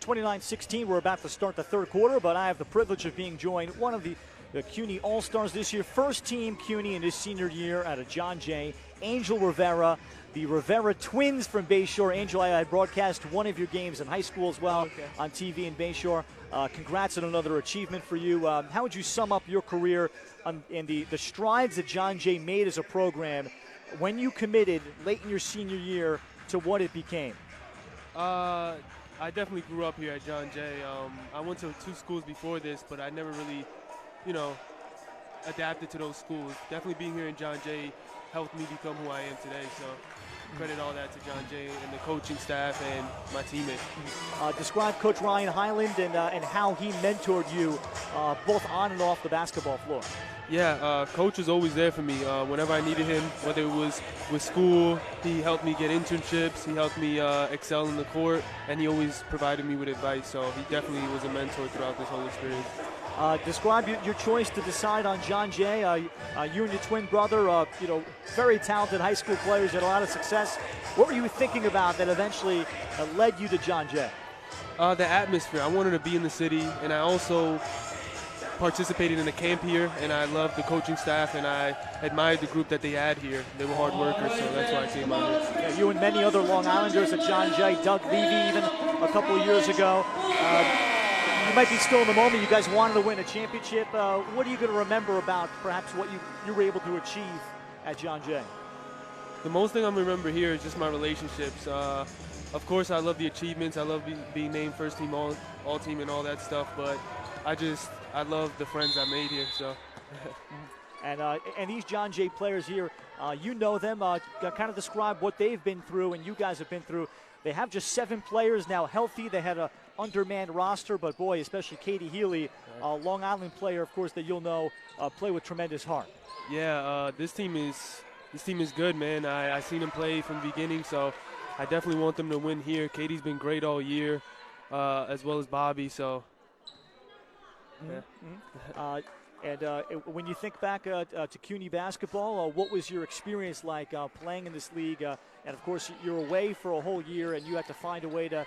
29-16, we're about to start the third quarter, but I have the privilege of being joined one of the CUNY All-Stars this year, first team CUNY in his senior year out of John Jay, Angel Rivera, the Rivera twins from Bayshore. Angel, I broadcast one of your games in high school as well on TV in Bayshore. Congrats on another achievement for you. How would you sum up your career and the strides that John Jay made as a program when you committed late in your senior year to what it became? I definitely grew up here at John Jay. I went to 2 schools before this, but I never really, adapted to those schools. Definitely being here in John Jay helped me become who I am today. So credit all that to John Jay and the coaching staff and my teammates. Describe Coach Ryan Highland and how he mentored you both on and off the basketball floor. Yeah, Coach was always there for me. Whenever I needed him, whether it was with school, he helped me get internships, he helped me excel in the court, and he always provided me with advice. So he definitely was a mentor throughout this whole experience. Describe your choice to decide on John Jay. You and your twin brother, very talented high school players, had a lot of success. What were you thinking about that eventually led you to John Jay? The atmosphere. I wanted to be in the city, and I also participated in the camp here, and I loved the coaching staff, and I admired the group that they had here. They were hard workers, so that's why I came out here. Yeah, you and many other Long Islanders at John Jay, Doug Levy even a couple of years ago. You might be still in the moment. You guys wanted to win a championship. What are you going to remember about perhaps what you were able to achieve at John Jay? The most thing I'm going to remember here is just my relationships. Of course, I love the achievements. I love being named first team all team and all that stuff, but I love the friends I made here. So. And these John Jay players here, you know them. Kind of describe what they've been through and you guys have been through. They have just 7 players now healthy. They had a undermanned roster, but boy, especially Katie Healy, a Long Island player, of course, that you'll know, play with tremendous heart. Yeah, this team is good, man. I seen them play from the beginning, so I definitely want them to win here. Katie's been great all year, as well as Bobby. So. Yeah. When you think back to CUNY basketball, what was your experience like playing in this league? And of course, you're away for a whole year, and you had to find a way to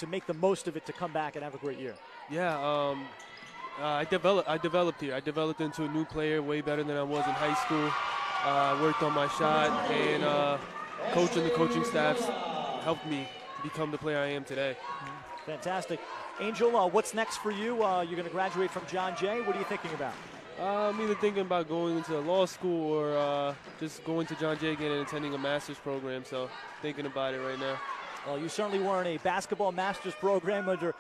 make the most of it to come back and have a great year. Yeah, I developed here. I developed into a new player, way better than I was in high school. Worked on my shot, and Coach and the coaching staffs helped me become the player I am today. Fantastic. Angel, what's next for you? You're going to graduate from John Jay. What are you thinking about? I'm either thinking about going into law school or just going to John Jay again and attending a master's program. So thinking about it right now. Well, you certainly were in a basketball master's program under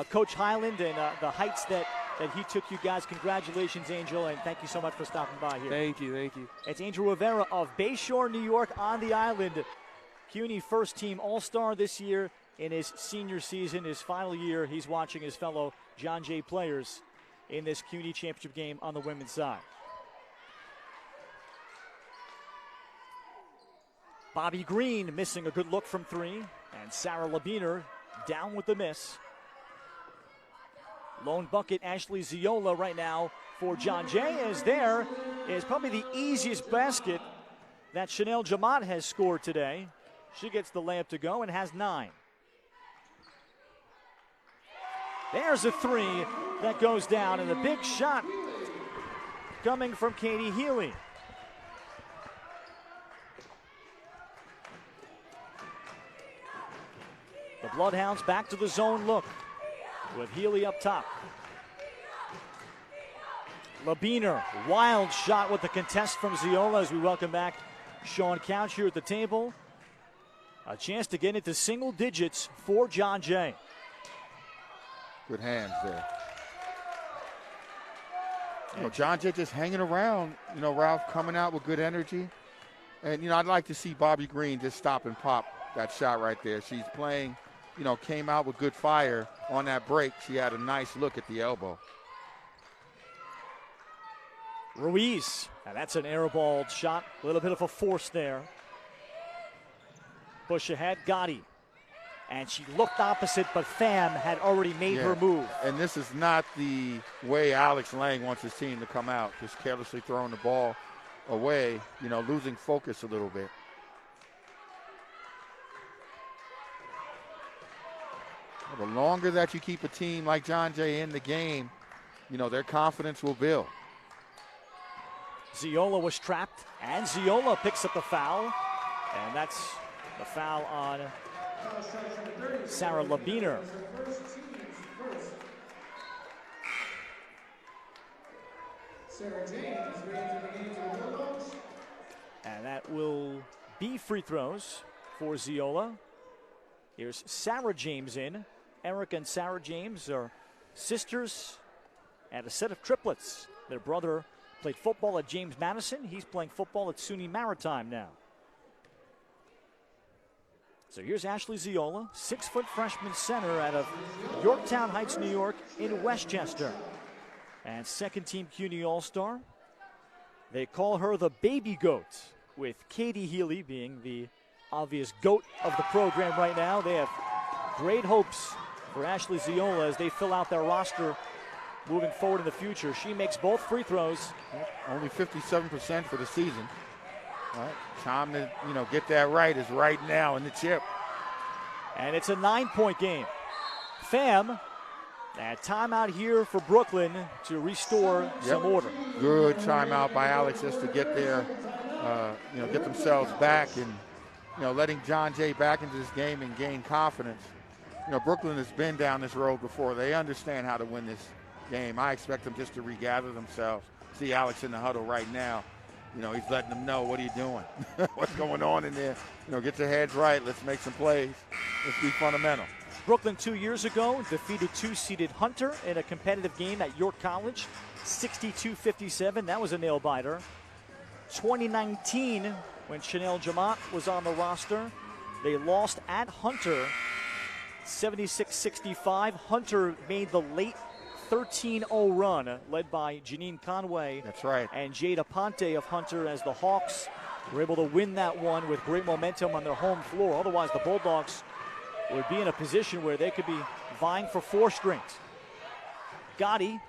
Coach Highland and the heights that he took you guys. Congratulations, Angel, and thank you so much for stopping by here. Thank you, thank you. It's Angel Rivera of Bayshore, New York, on the island. CUNY first team All-Star this year. In his senior season, his final year, he's watching his fellow John Jay players in this CUNY championship game on the women's side. Bobby Green missing a good look from 3, and Sarah Labiner down with the miss. Lone bucket, Ashley Ziola right now for John Jay, as there is probably the easiest basket that Chanel Jamat has scored today. She gets the layup to go and has 9. There's a 3 that goes down, and the big shot coming from Katie Healy. The Bloodhounds back to the zone look with Healy up top. Labiner, wild shot with the contest from Ziola as we welcome back Sean Couch here at the table. A chance to get into single digits for John Jay. Good hands there. You know, John Jay just hanging around, you know, Ralph coming out with good energy. And, you know, I'd like to see Bobby Green just stop and pop that shot right there. She's playing, you know, came out with good fire on that break. She had a nice look at the elbow. Ruiz, and that's an airballed shot. A little bit of a force there. Push ahead, Gotti. And she looked opposite, but Pham had already made her move. And this is not the way Alex Lang wants his team to come out, just carelessly throwing the ball away, you know, losing focus a little bit. The longer that you keep a team like John Jay in the game, you know, their confidence will build. Ziola was trapped, and Ziola picks up the foul. And that's the foul on Sarah Labiner. And that will be free throws for Ziola. Here's Sarah James in. Erica and Sarah James are sisters and a set of triplets. Their brother played football at James Madison. He's playing football at SUNY Maritime now. So here's Ashley Ziola, 6-foot freshman center out of Yorktown Heights, New York in Westchester. And second-team CUNY All-Star. They call her the baby goat, with Katie Healy being the obvious goat of the program right now. They have great hopes for Ashley Ziola as they fill out their roster moving forward in the future. She makes both free throws. Only 57% for the season. All right, time to, you know, get that right is right now in the chip. And it's a 9-point game. Pham, a timeout here for Brooklyn to restore some order. Good timeout by Alex just to get their, you know, get themselves back and, you know, letting John Jay back into this game and gain confidence. You know, Brooklyn has been down this road before. They understand how to win this game. I expect them just to regather themselves. See Alex in the huddle right now. You know, he's letting them know, what are you doing? What's going on in there? You know, get your heads right. Let's make some plays. Let's be fundamental. Brooklyn 2 years ago defeated 2-seeded Hunter in a competitive game at York College, 62-57. That was a nail-biter. 2019, when Chanel Jamont was on the roster, they lost at Hunter, 76-65. Hunter made the late 13-0 run, led by Janine Conway. That's right. And Jada Ponte of Hunter, as the Hawks were able to win that one with great momentum on their home floor. Otherwise, the Bulldogs would be in a position where they could be vying for 4 strings. Gotti,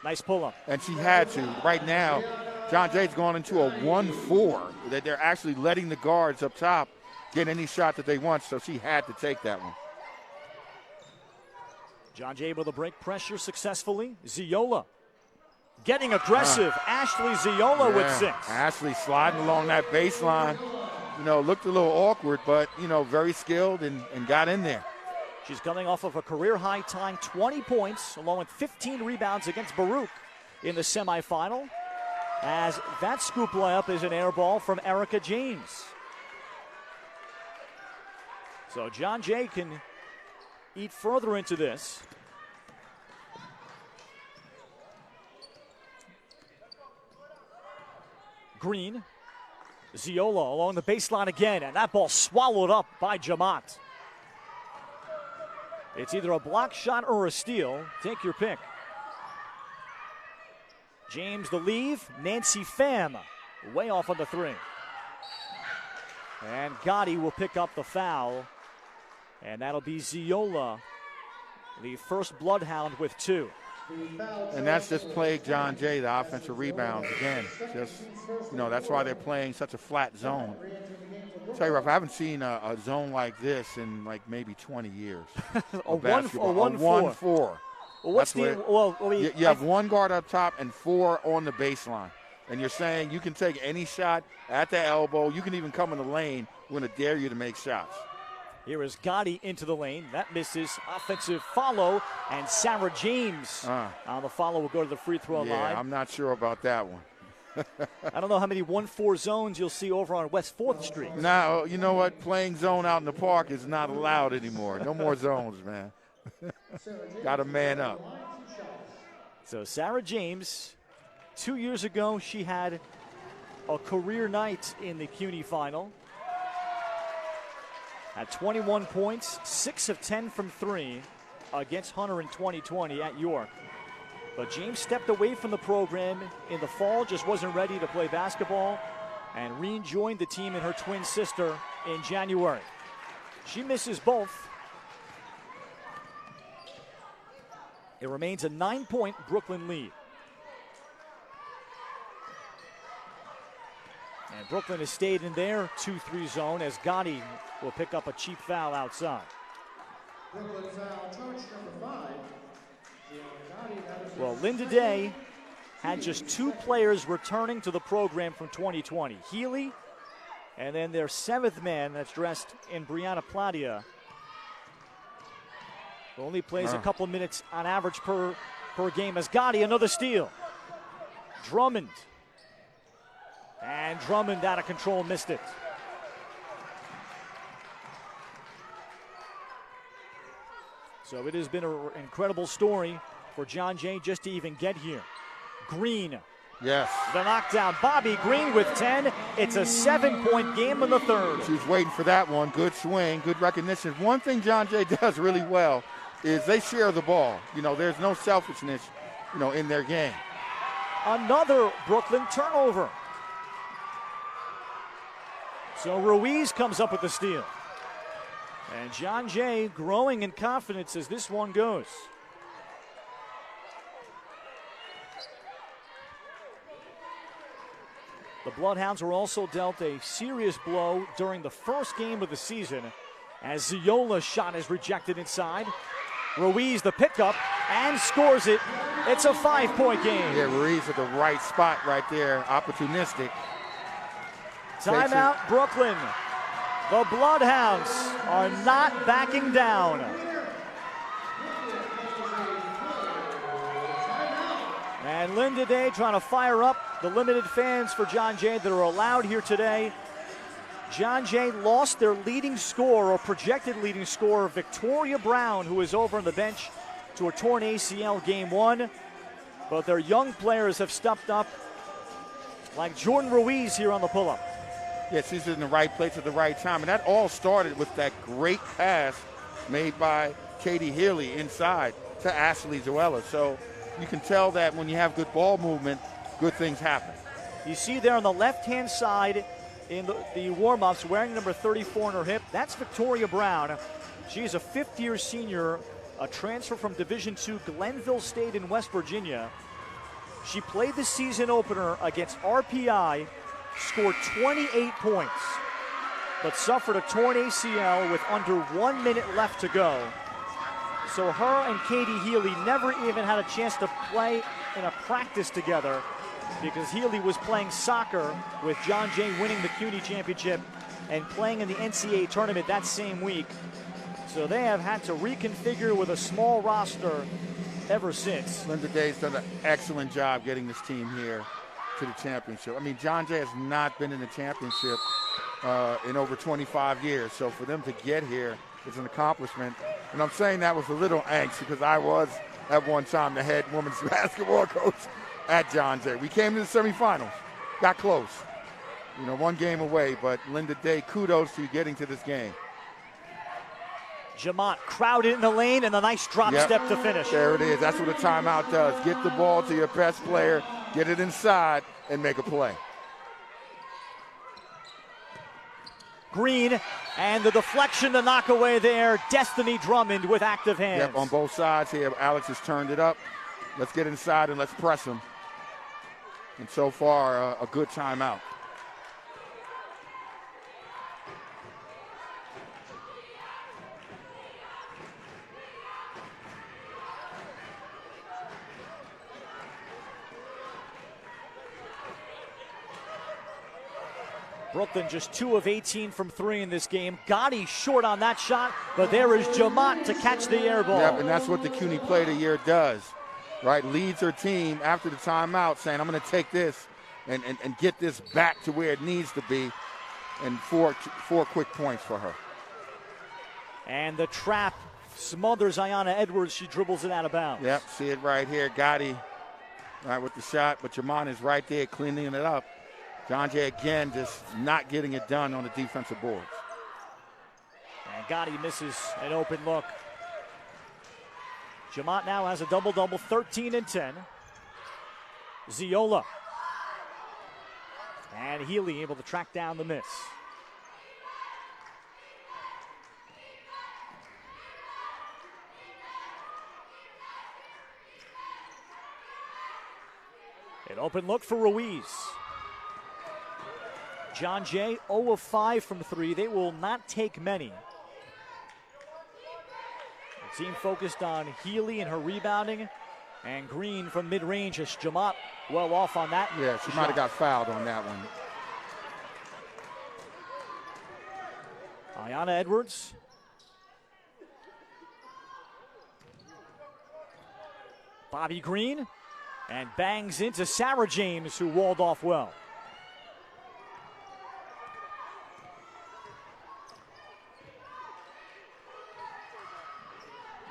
nice pull-up. And she had to. Right now, John Jay's gone into a 1-4. That they're actually letting the guards up top get any shot that they want, so she had to take that one. John Jay able to break pressure successfully. Ziola getting aggressive. Ashley Ziola with 6. Ashley sliding along that baseline. You know, looked a little awkward, but, you know, very skilled and got in there. She's coming off of a career-high tying 20 points, along with 15 rebounds against Baruch in the semifinal, as that scoop layup is an air ball from Erica James. So John Jay can eat further into this. Green. Ziola along the baseline again, and that ball swallowed up by Jamont. It's either a block shot or a steal. Take your pick. James the leave. Nancy Pham way off on the 3. And Gotti will pick up the foul. And that'll be Ziola, the first Bloodhound with 2. And that's just plagued John Jay, the offensive rebounds. Again, just, you know, that's why they're playing such a flat zone. I'll tell you, Ralph, I haven't seen a zone like this in like maybe 20 years. A 1-4. Well, what's That's the what well? you have one guard up top and 4 on the baseline. And you're saying you can take any shot at the elbow. You can even come in the lane. We're going to dare you to make shots. Here is Gotti into the lane. That misses. Offensive follow. And Sarah James on the follow will go to the free throw line. Yeah, I'm not sure about that one. I don't know how many 1-4 zones you'll see over on West 4th Street. Now, you know what? Playing zone out in the park is not allowed anymore. No more zones, man. Got to man up. So Sarah James, 2 years ago, she had a career night in the CUNY final. Had 21 points, 6 of 10 from 3 against Hunter in 2020 at York. But James stepped away from the program in the fall, just wasn't ready to play basketball, and rejoined the team and her twin sister in January. She misses both. It remains a 9-point Brooklyn lead. And Brooklyn has stayed in their 2-3 zone as Gotti will pick up a cheap foul outside. Brooklyn foul, charge number 5. Well, Linda Day had just 2 players returning to the program from 2020. Healy, and then their 7th man that's dressed in Brianna Platia, who only plays a couple minutes on average per game. As Gotti, another steal. Drummond. And Drummond out of control, missed it. So it has been an incredible story for John Jay just to even get here. Green. Yes. The knockdown. Bobby Green with 10. It's a 7-point game in the third. She was waiting for that one. Good swing, good recognition. One thing John Jay does really well is they share the ball. You know, there's no selfishness, you know, in their game. Another Brooklyn turnover. So Ruiz comes up with the steal. And John Jay growing in confidence as this one goes. The Bloodhounds were also dealt a serious blow during the first game of the season as Ziola's shot is rejected inside. Ruiz the pickup and scores it. It's a 5-point game. Yeah, Ruiz at the right spot right there, opportunistic. Timeout, Brooklyn. The Bloodhounds are not backing down. And Linda Day trying to fire up the limited fans for John Jay that are allowed here today. John Jay lost their leading scorer, or projected leading scorer, Victoria Brown, who is over on the bench to a torn ACL game 1. But their young players have stepped up, like Jordan Ruiz here on the pull-up. Yeah, she's in the right place at the right time. And that all started with that great pass made by Katie Healy inside to Ashley Zoella. So you can tell that when you have good ball movement, good things happen. You see there on the left-hand side in the warm-ups wearing number 34 on her hip, that's Victoria Brown. She's a 5th-year senior, a transfer from Division II Glenville State in West Virginia. She played the season opener against RPI, scored 28 points, but suffered a torn ACL with under 1 minute left to go. So her and Katie Healy never even had a chance to play in a practice together because Healy was playing soccer with John Jay winning the CUNY championship and playing in the NCAA tournament that same week. So they have had to reconfigure with a small roster ever since. Linda Day's done an excellent job getting this team here to the championship. I mean, John Jay has not been in the championship in over 25 years. So for them to get here is an accomplishment. And I'm saying that with a little angst because I was at one time the head women's basketball coach at John Jay. We came to the semifinals, got close, you know, 1 game away, but Linda Day, kudos to you getting to this game. Jamont crowded in the lane and a nice drop step to finish. There it is. That's what a timeout does. Get the ball to your best player, get it inside, and make a play. Green, and the deflection to knock away there. Destiny Drummond with active hands. Yep, on both sides here. Alex has turned it up. Let's get inside and let's press him. And so far, a good timeout. Brooklyn just 2 of 18 from 3 in this game. Gotti short on that shot, but there is Jamont to catch the air ball. Yep, and that's what the CUNY Player of the Year does, right? Leads her team after the timeout saying, I'm going to take this and get this back to where it needs to be. And four quick points for her. And the trap smothers Ayanna Edwards. She dribbles it out of bounds. Yep, see it right here. Gotti right with the shot, but Jamont is right there cleaning it up. John Jay again just not getting it done on the defensive boards. And Gotti misses an open look. Jamont now has a double-double, 13 and 10. Ziola. And Healy able to track down the miss. An open look for Ruiz. John Jay 0 of 5 from 3. They will not take many. The team focused on Healy and her rebounding, and Green from mid-range as Jamont well off on that. Yeah, she might have got fouled on that one. Ayanna Edwards. Bobby Green, and bangs into Sarah James, who walled off well.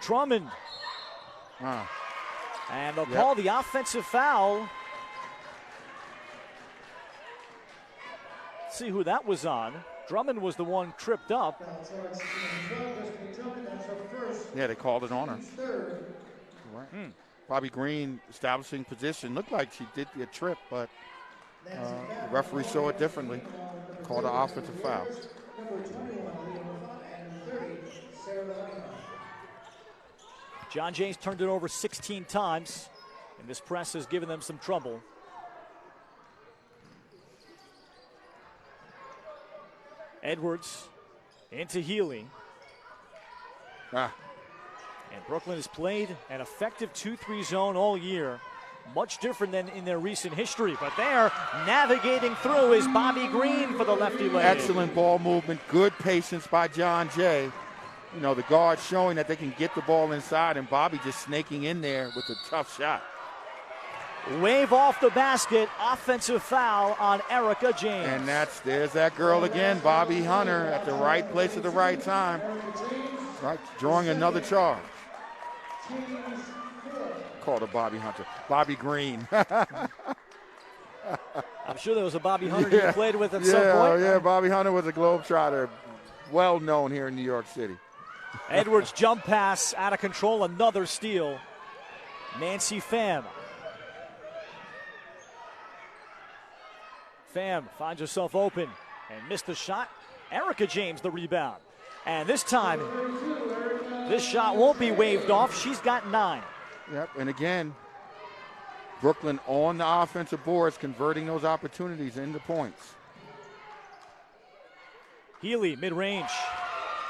Drummond. And they'll call the offensive foul. Let's see who that was on. Drummond was the one tripped up. Yeah, they called it on her. Right. Bobby Green establishing position. Looked like she did get tripped, but the referee saw it differently. Called an offensive foul. John Jay's turned it over 16 times, and this press has given them some trouble. Edwards into Healy. And Brooklyn has played an effective 2-3 zone all year. Much different than in their recent history, but there, navigating through is Bobby Green for the lefty leg. Excellent ball movement, good patience by John Jay. You know, the guard showing that they can get the ball inside, and Bobby just snaking in there with a tough shot. Wave off the basket, offensive foul on Erica James. And there's that girl again, Bobby Hunter, at the right place at the right time. Right, drawing another charge. Called a Bobby Hunter. Bobby Green. I'm sure there was a Bobby Hunter you played with at some point. Yeah, Bobby Hunter was a Globetrotter, well known here in New York City. Edwards jump pass out of control, another steal. Nancy Pham. Pham finds herself open and missed the shot. Erica James the rebound. And this time, this shot won't be waved off. She's got 9. Yep, and again, Brooklyn on the offensive boards, converting those opportunities into points. Healy, mid-range.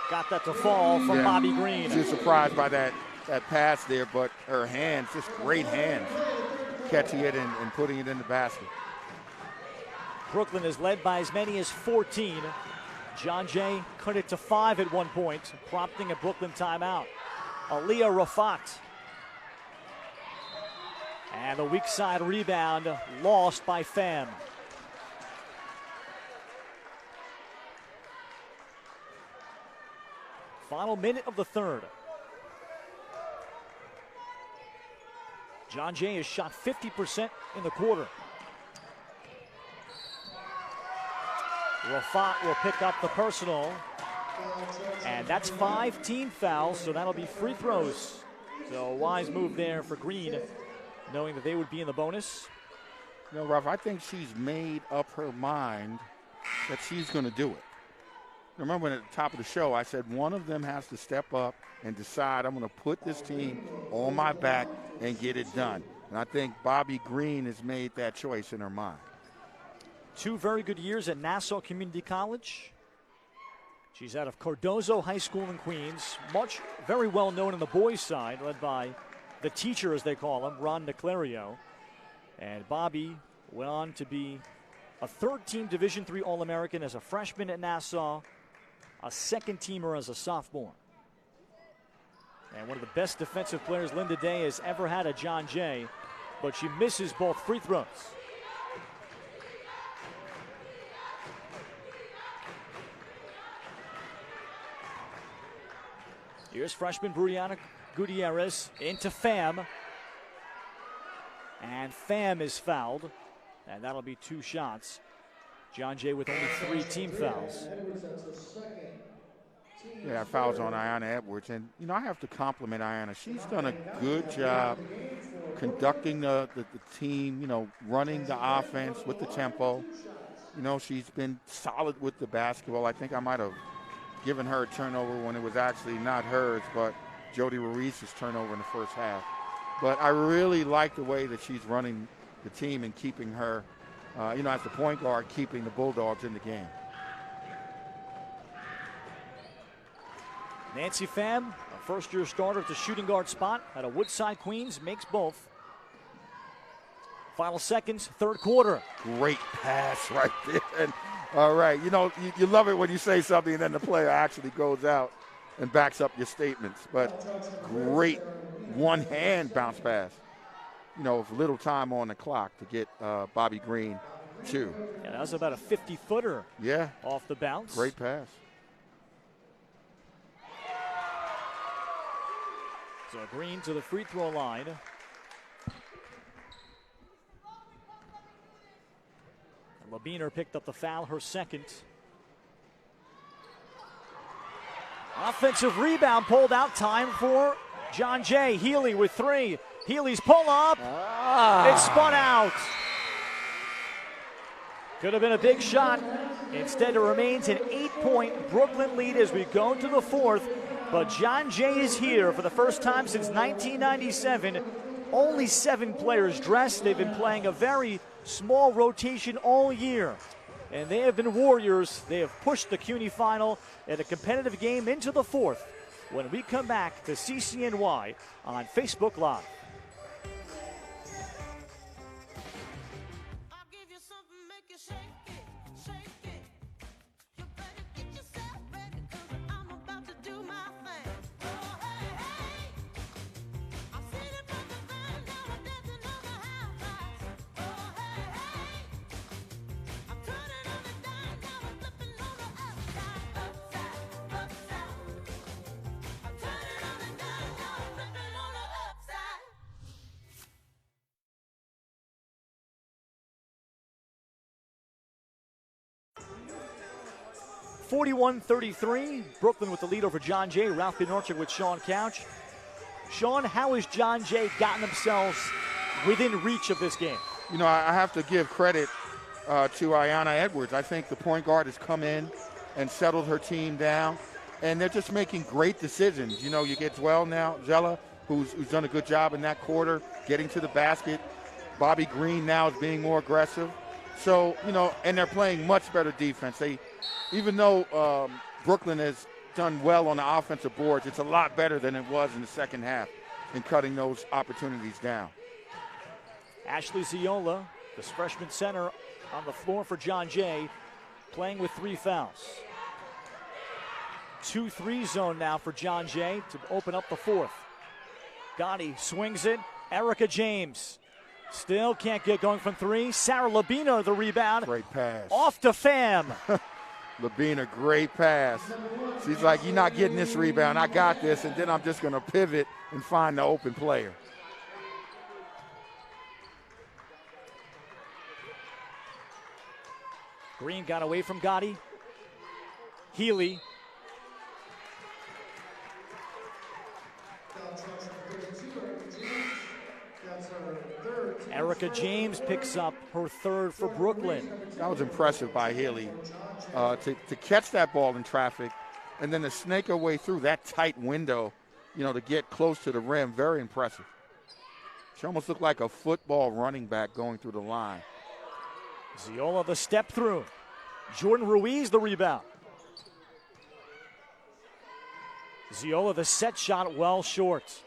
Got that to fall from Bobby Green. She was surprised by that pass there, but her hands, just great hands, catching it and putting it in the basket. Brooklyn is led by as many as 14. John Jay cut it to 5 at one point, prompting a Brooklyn timeout. Aliyah Rafat. And the weak side rebound lost by Pham. Final minute of the third. John Jay has shot 50% in the quarter. Rafat will pick up the personal. And that's 5 team fouls, so that'll be free throws. So a wise move there for Green, knowing that they would be in the bonus. You know, Ralph, I think she's made up her mind that she's going to do it. Remember at the top of the show, I said one of them has to step up and decide, I'm going to put this team on my back and get it done. And I think Bobby Green has made that choice in her mind. 2 very good years at Nassau Community College. She's out of Cardozo High School in Queens. Very well known on the boys' side, led by the teacher, as they call him, Ron Niclario. And Bobby went on to be a third-team Division III All-American as a freshman at Nassau, a second-teamer as a sophomore. And one of the best defensive players Linda Day has ever had at John Jay, but she misses both free throws. Here's freshman Brianna Gutierrez into Pham. And Pham is fouled, and that'll be 2 shots. John Jay with only 3 team fouls. Yeah, fouls on Ayanna Edwards. And, you know, I have to compliment Ayanna. She's done a good job conducting the team, you know, running the offense with the tempo. You know, she's been solid with the basketball. I think I might have given her a turnover when it was actually not hers, but Jody Ruiz's turnover in the first half. But I really like the way that she's running the team and keeping her, you know, as the point guard, keeping the Bulldogs in the game. Nancy Pham, a first-year starter at the shooting guard spot at a Woodside Queens, makes both. Final seconds, third quarter. Great pass right there. And, all right, you know, you love it when you say something and then the player actually goes out and backs up your statements. But great one-hand bounce pass. You know, with little time on the clock to get Bobby Green 2. Yeah, that was about a 50-footer. Yeah. Off the bounce. Great pass. So Green to the free throw line. And Labiner picked up the foul, her second. Offensive rebound pulled out, time for John Jay. Healy with 3. Healy's pull up. It spun out. Could have been a big shot. Instead, it remains an 8-point Brooklyn lead as we go to the fourth. But John Jay is here for the first time since 1997. Only 7 players dressed. They've been playing a very small rotation all year. And they have been warriors. They have pushed the CUNY final in a competitive game into the fourth when we come back to CCNY on Facebook Live. (41-33), Brooklyn with the lead over John Jay. Ralph Bednarczyk with Sean Couch. Sean, how has John Jay gotten themselves within reach of this game? You know, I have to give credit to Ayanna Edwards. I think the point guard has come in and settled her team down, and they're just making great decisions. You know, you get Zella, who's done a good job in that quarter, getting to the basket. Bobby Green now is being more aggressive. So, you know, and they're playing much better defense. Even though Brooklyn has done well on the offensive boards, it's a lot better than it was in the second half in cutting those opportunities down. Ashley Ziola, this freshman center on the floor for John Jay, playing with 3 fouls. 2-3 zone now for John Jay to open up the fourth. Gotti swings it. Erica James still can't get going from 3. Sarah Labiner, the rebound. Great pass. Off to Pham. Labiner, great pass. She's like, you're not getting this rebound. I got this, and then I'm just going to pivot and find the open player. Green got away from Gotti. Healy. Erica James picks up her third for Brooklyn. That was impressive by Healy to catch that ball in traffic and then to snake her way through that tight window, you know, to get close to the rim. Very impressive. She almost looked like a football running back going through the line. Ziola the step through. Jordan Ruiz the rebound. Ziola the set shot well short.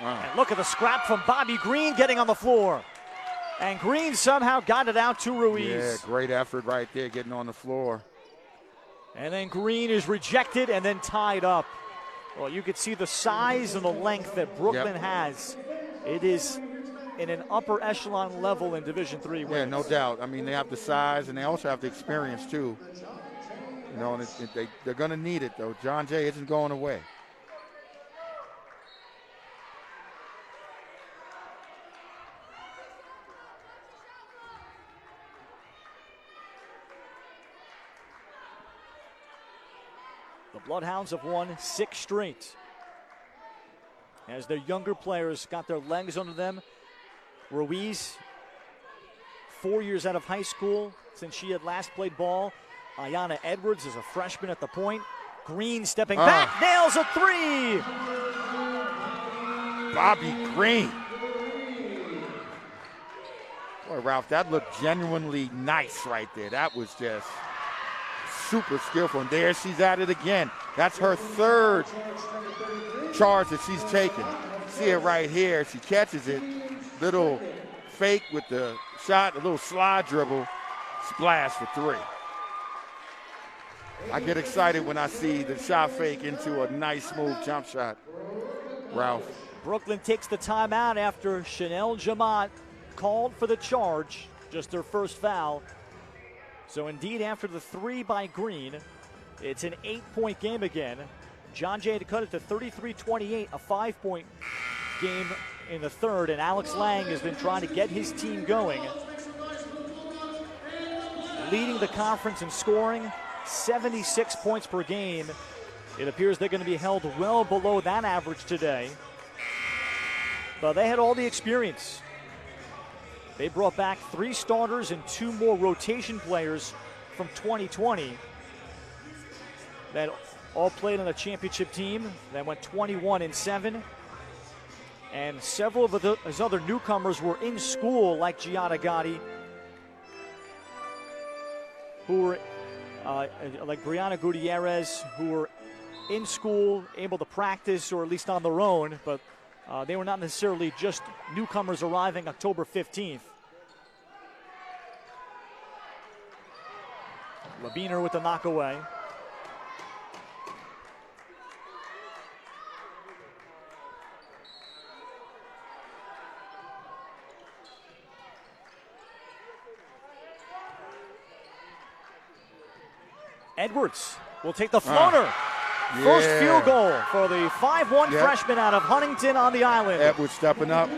And look at the scrap from Bobby Green getting on the floor. And Green somehow got it out to Ruiz. Yeah, great effort right there, getting on the floor. And then Green is rejected and then tied up. Well, you could see the size and the length that Brooklyn has. It is in an upper echelon level in Division III. Yeah, no doubt. I mean, they have the size and they also have the experience too. You know, and they're going to need it though. John Jay isn't going away. The Bloodhounds have won 6 straight. As their younger players got their legs under them. Ruiz, 4 years out of high school since she had last played ball. Ayana Edwards is a freshman at the point. Green stepping back, nails a 3. Bobby Green. Boy, Ralph, that looked genuinely nice right there. That was just super skillful. And there she's at it again. That's her 3rd charge that she's taken. See it right here. She catches it. Little fake with the shot, a little slide dribble, splash for 3. I get excited when I see the shot fake into a nice, smooth jump shot, Ralph. Brooklyn takes the timeout after Chanel Jamat called for the charge, just her first foul. So indeed, after the 3 by Green, it's an 8-point game again. John Jay had to cut it to 33-28, a 5-point game in the third, and Alex Lang has been trying to get his team going. Leading the conference in scoring, 76 points per game. It appears they're going to be held well below that average today. But they had all the experience. They brought back 3 starters and 2 more rotation players from 2020 that all played on a championship team that went 21-7. And several of his other newcomers were in school, like Gianna Gotti, who were like Brianna Gutierrez, who were in school, able to practice, or at least on their own, but they were not necessarily just newcomers arriving October 15th. Labiner with the knockaway. Edwards will take the floater. First field goal for the 5'1" freshman out of Huntington on the island. Edwards stepping up,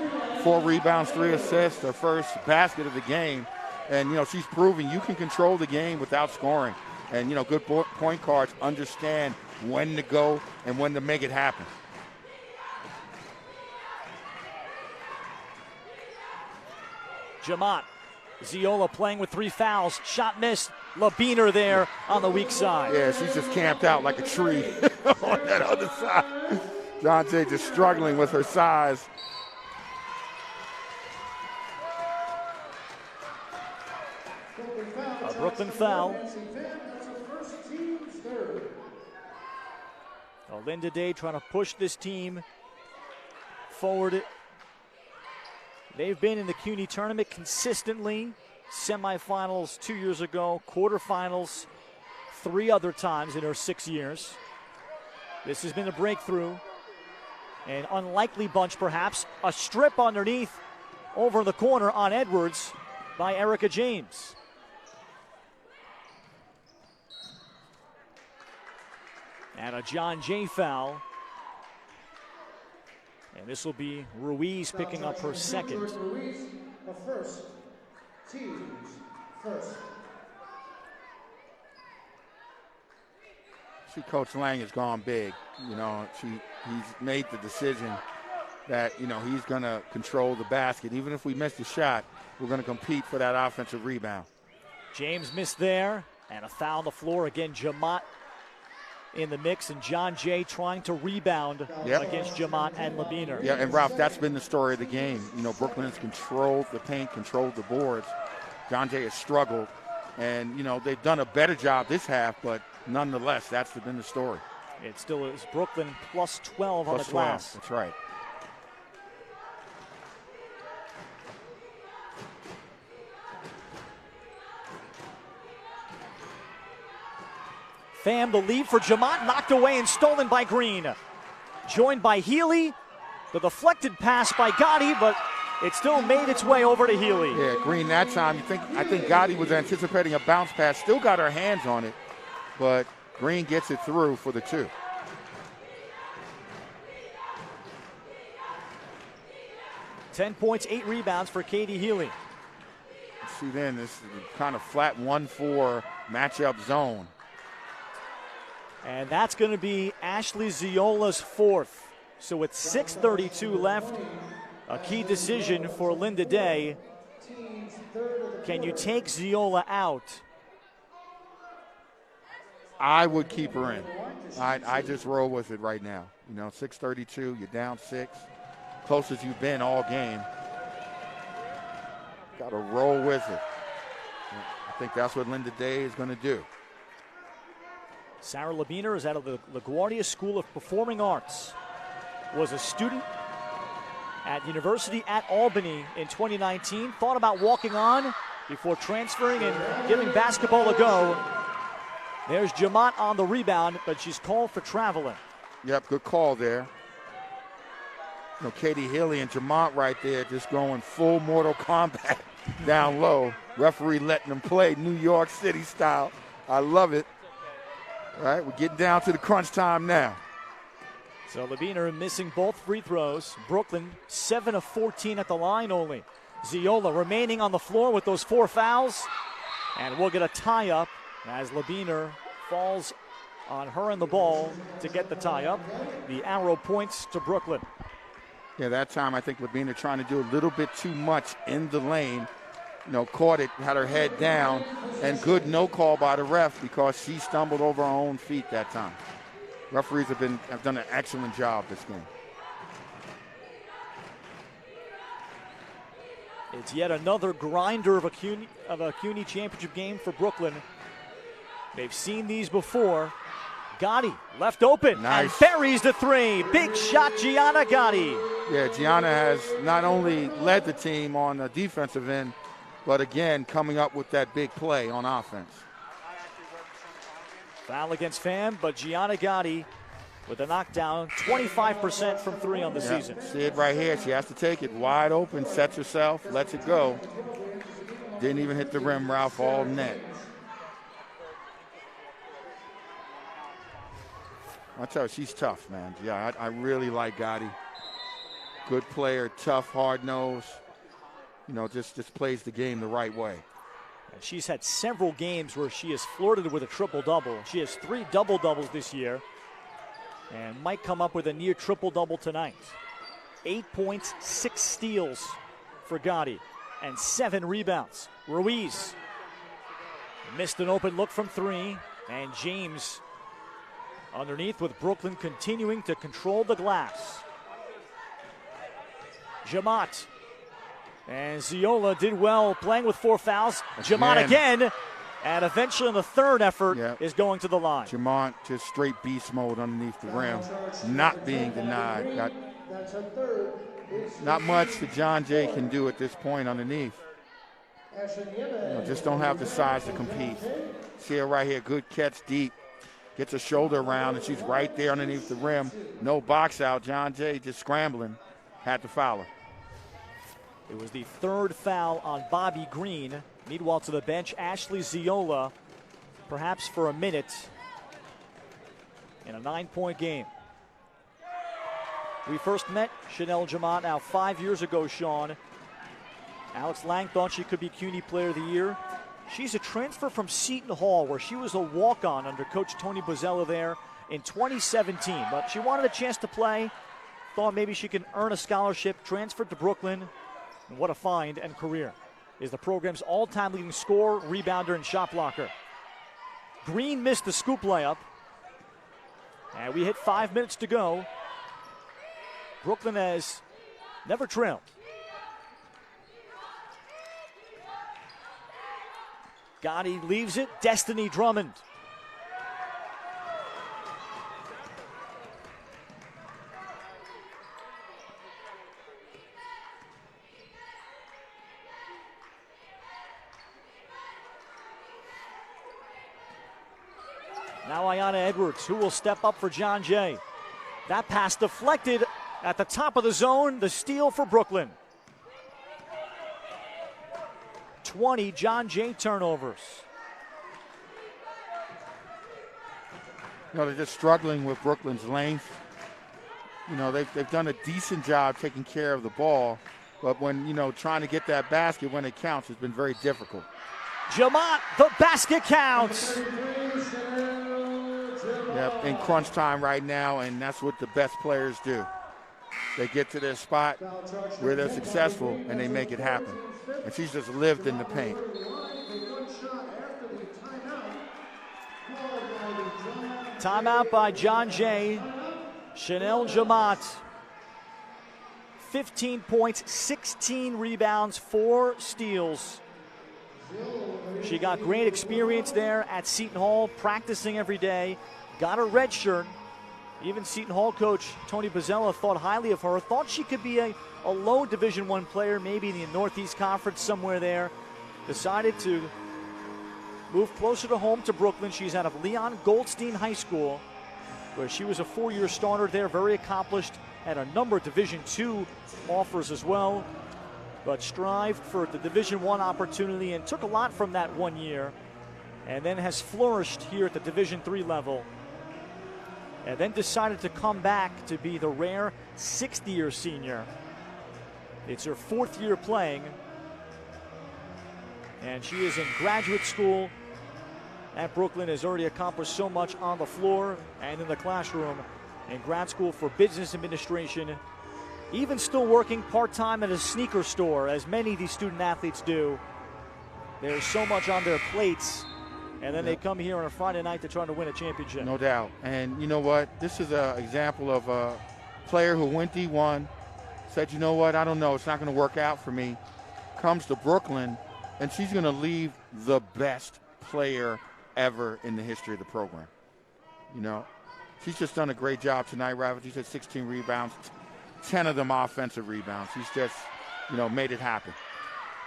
4 rebounds, 3 assists, her first basket of the game. And, you know, she's proving you can control the game without scoring. And, you know, good point guards understand when to go and when to make it happen. Jamat. Ziola playing with 3 fouls. Shot missed. Labiner there on the weak side. Yeah, she's just camped out like a tree on that other side. John Jay just struggling with her size. A Brooklyn foul. Linda Day trying to push this team forward. They've been in the CUNY tournament consistently. Semifinals 2 years ago, quarterfinals 3 other times in her 6 years. This has been a breakthrough. An unlikely bunch, perhaps. A strip underneath over the corner on Edwards by Erica James. And a John Jay foul. And this will be Ruiz picking up her second. See, Coach Lang has gone big. You know, he's made the decision that, you know, he's going to control the basket. Even if we miss the shot, we're going to compete for that offensive rebound. James missed there, and a foul on the floor. Again, Jamat in the mix, and John Jay trying to rebound against Jamat and Labiner. Yeah, and Ralph, that's been the story of the game. You know, Brooklyn has controlled the paint, controlled the boards. John Jay has struggled, and, you know, they've done a better job this half, but nonetheless, that's been the story. It still is Brooklyn plus 12 on the glass. That's right. Pham, the lead for Jamont, knocked away and stolen by Green. Joined by Healy, the deflected pass by Gotti, but it still made its way over to Healy. Yeah, Green that time, I think Gotti was anticipating a bounce pass, still got her hands on it, but Green gets it through for the 2. $10 points, 8 rebounds for Katie Healy. See then, this kind of flat 1-4 matchup zone. And that's going to be Ashley Ziola's 4th. So with 6:32 left, a key decision for Linda Day. Can you take Ziola out? I would keep her in. I just roll with it right now. 6:32, you're down 6. Closest you've been all game. Got to roll with it. I think that's what Linda Day is going to do. Sarah Labiner is out of the LaGuardia School of Performing Arts. Was a student at University at Albany in 2019. Thought about walking on before transferring and giving basketball a go. There's Jamont on the rebound, but she's called for traveling. Yep, good call there. Katie Healy and Jamont right there just going full Mortal Kombat down low. Referee letting them play New York City style. I love it. All right, we're getting down to the crunch time now. So Labiner missing both free throws. Brooklyn 7 of 14 at the line only. Ziola remaining on the floor with those 4 fouls. And we'll get a tie-up as Labiner falls on her and the ball to get the tie-up. The arrow points to Brooklyn. Yeah, that time I think Labiner trying to do a little bit too much in the lane. Caught it, had her head down, and good no call by the ref because she stumbled over her own feet that time. Referees have done an excellent job this game. It's yet another grinder of a CUNY championship game for Brooklyn. They've seen these before. Gotti left open and buries the 3. Big shot, Gianna Gotti. Yeah, Gianna has not only led the team on the defensive end, but again, coming up with that big play on offense. Foul against Pham, but Gianna Gotti with a knockdown, 25% from 3 on the season. See it right here. She has to take it wide open, sets herself, lets it go. Didn't even hit the rim, Ralph, all net. I tell you, she's tough, man. Yeah, I really like Gotti. Good player, tough, hard-nosed. Just plays the game the right way. And she's had several games where she has flirted with a triple-double. She has 3 double-doubles this year and might come up with a near triple-double tonight. 8 points, 6 steals for Gotti, and 7 rebounds. Ruiz missed an open look from 3, and James underneath with Brooklyn continuing to control the glass. Jamont. And Ziola did well playing with 4 fouls. Jamont again. And eventually in the third effort is going to the line. Jamont just straight beast mode underneath the rim. Not being denied. Not much that John Jay can do at this point underneath. Just don't have the size to compete. See her right here. Good catch deep. Gets her shoulder around and she's right there underneath the rim. No box out. John Jay just scrambling. Had to foul her. It was the 3rd foul on Bobby Green. Meanwhile, to the bench, Ashley Ziola, perhaps for a minute in a 9-point game. We first met Chanel Jamont now 5 years ago, Sean. Alex Lang thought she could be CUNY Player of the Year. She's a transfer from Seton Hall, where she was a walk-on under Coach Tony Bozzella there in 2017. But she wanted a chance to play, thought maybe she can earn a scholarship, transferred to Brooklyn. And what a find and career. Is the program's all-time leading scorer, rebounder, and shot blocker. Green missed the scoop layup. And we hit 5 minutes to go. Brooklyn has never trailed. Gotti leaves it. Destiny Drummond. Now Ayanna Edwards, who will step up for John Jay. That pass deflected at the top of the zone. The steal for Brooklyn. 20 John Jay turnovers. They're just struggling with Brooklyn's length. They've done a decent job taking care of the ball, but when, trying to get that basket when it counts has been very difficult. Jamaat, the basket counts. Yep, in crunch time right now, and that's what the best players do. They get to their spot where they're successful, and they make it happen. And she's just lived in the paint. Timeout by John Jay. Chanel Jamaat, 15 points, 16 rebounds, 4 steals. She got great experience there at Seton Hall, practicing every day. Got a red shirt. Even Seton Hall coach Tony Bozzella thought highly of her. Thought she could be a low Division I player, maybe in the Northeast Conference somewhere there. Decided to move closer to home to Brooklyn. She's out of Leon Goldstein High School, where she was a 4-year starter there, very accomplished, had a number of Division II offers as well, but strived for the Division I opportunity and took a lot from that 1 year, and then has flourished here at the Division III level, and then decided to come back to be the rare 6th-year senior. It's her 4th year playing, and she is in graduate school at Brooklyn, has already accomplished so much on the floor and in the classroom. In grad school for business administration, even still working part-time at a sneaker store, as many of these student athletes do. There's so much on their plates, and then they come here on a Friday night to try to win a championship. No doubt. And you know what? This is an example of a player who went D1, said, you know what, I don't know, it's not going to work out for me. Comes to Brooklyn, and she's going to leave the best player ever in the history of the program. She's just done a great job tonight, Rafa. She's had 16 rebounds, 10 of them offensive rebounds. She's just, made it happen.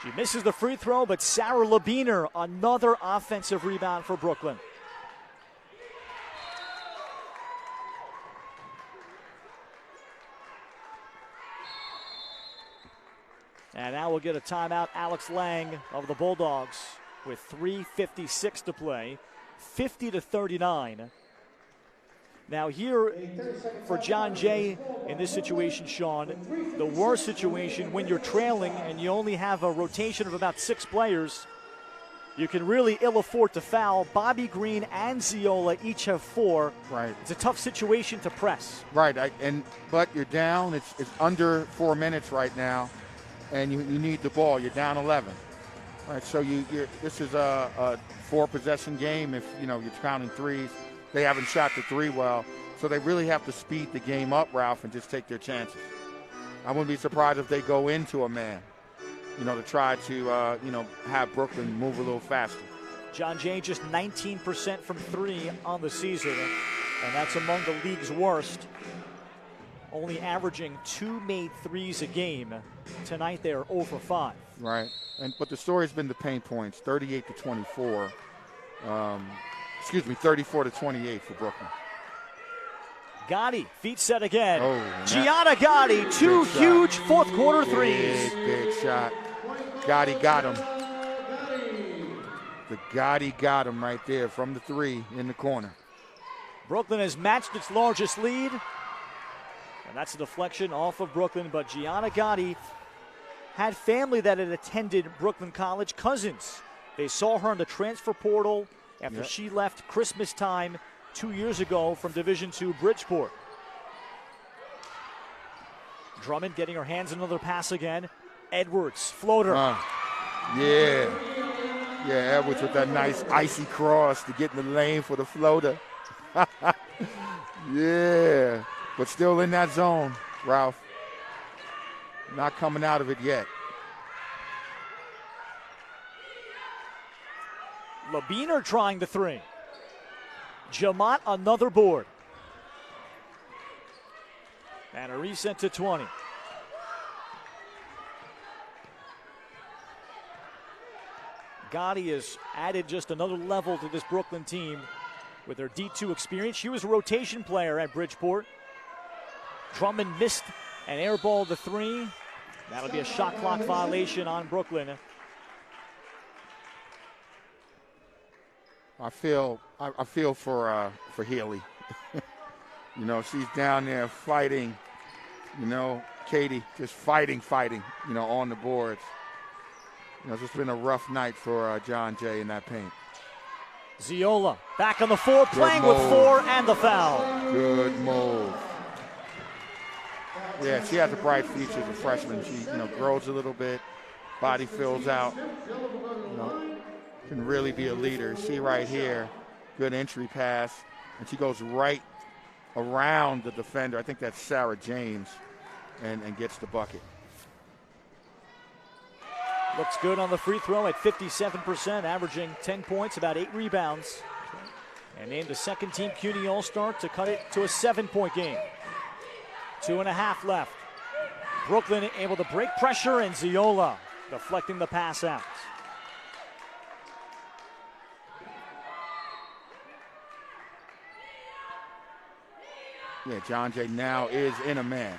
She misses the free throw, but Sarah Labiner, another offensive rebound for Brooklyn. And now we'll get a timeout. Alex Lang of the Bulldogs with 3:56 to play, 50-39. Now here for John Jay in this situation, Sean, the worst situation when you're trailing and you only have a rotation of about 6 players, you can really ill afford to foul. Bobby Green and Ziola each have 4. Right. It's a tough situation to press. Right, but you're down. It's under 4 minutes right now, and you need the ball. You're down 11. All right, so this is a 4-possession game. If you're counting threes, they haven't shot the 3 well, so they really have to speed the game up, Ralph, and just take their chances. I wouldn't be surprised if they go into a man, to try to have Brooklyn move a little faster. John Jay just 19% from 3 on the season, and that's among the league's worst. Only averaging 2 made threes a game. Tonight they are 0 for 5. Right, but the story's been the paint points, 38-24. 34-28 for Brooklyn. Gotti, feet set again. Gianna Gotti, 2 huge fourth-quarter threes. Big shot. Gotti got him. The Gotti got him right there from the 3 in the corner. Brooklyn has matched its largest lead. And that's a deflection off of Brooklyn, but Gianna Gotti had family that had attended Brooklyn College, cousins. They saw her in the transfer portal after she left Christmas time 2 years ago from Division II Bridgeport. Drummond getting her hands on another pass again. Edwards, floater. Edwards with that nice icy cross to get in the lane for the floater. Yeah, but still in that zone, Ralph. Not coming out of it yet. Labiner trying the 3. Jamaat another board. And a reset to 20. Gotti has added just another level to this Brooklyn team. with her D2 experience. She was a rotation player at Bridgeport. Drummond missed an air ball to 3. That'll be a shot clock violation on Brooklyn. I feel for Healy. You know, she's down there fighting. You know, Katie just fighting. You know, on the boards. You know, it's just been a rough night for John Jay in that paint. Ziola back on the floor, playing with 4 and the foul. Good move. Yeah, she has a bright future as a freshman. She, you know, grows a little bit, body fills out. You know, can really be a leader. See right here, good entry pass, and she goes right around the defender. I think that's Sarah James, and gets the bucket. Looks good on the free throw at 57%, averaging 10 points, about 8 rebounds. And named a second-team CUNY All-Star to cut it to a 7-point game. 2.5 left. Brooklyn able to break pressure, and Ziola deflecting the pass out. Yeah, John Jay now is in a man.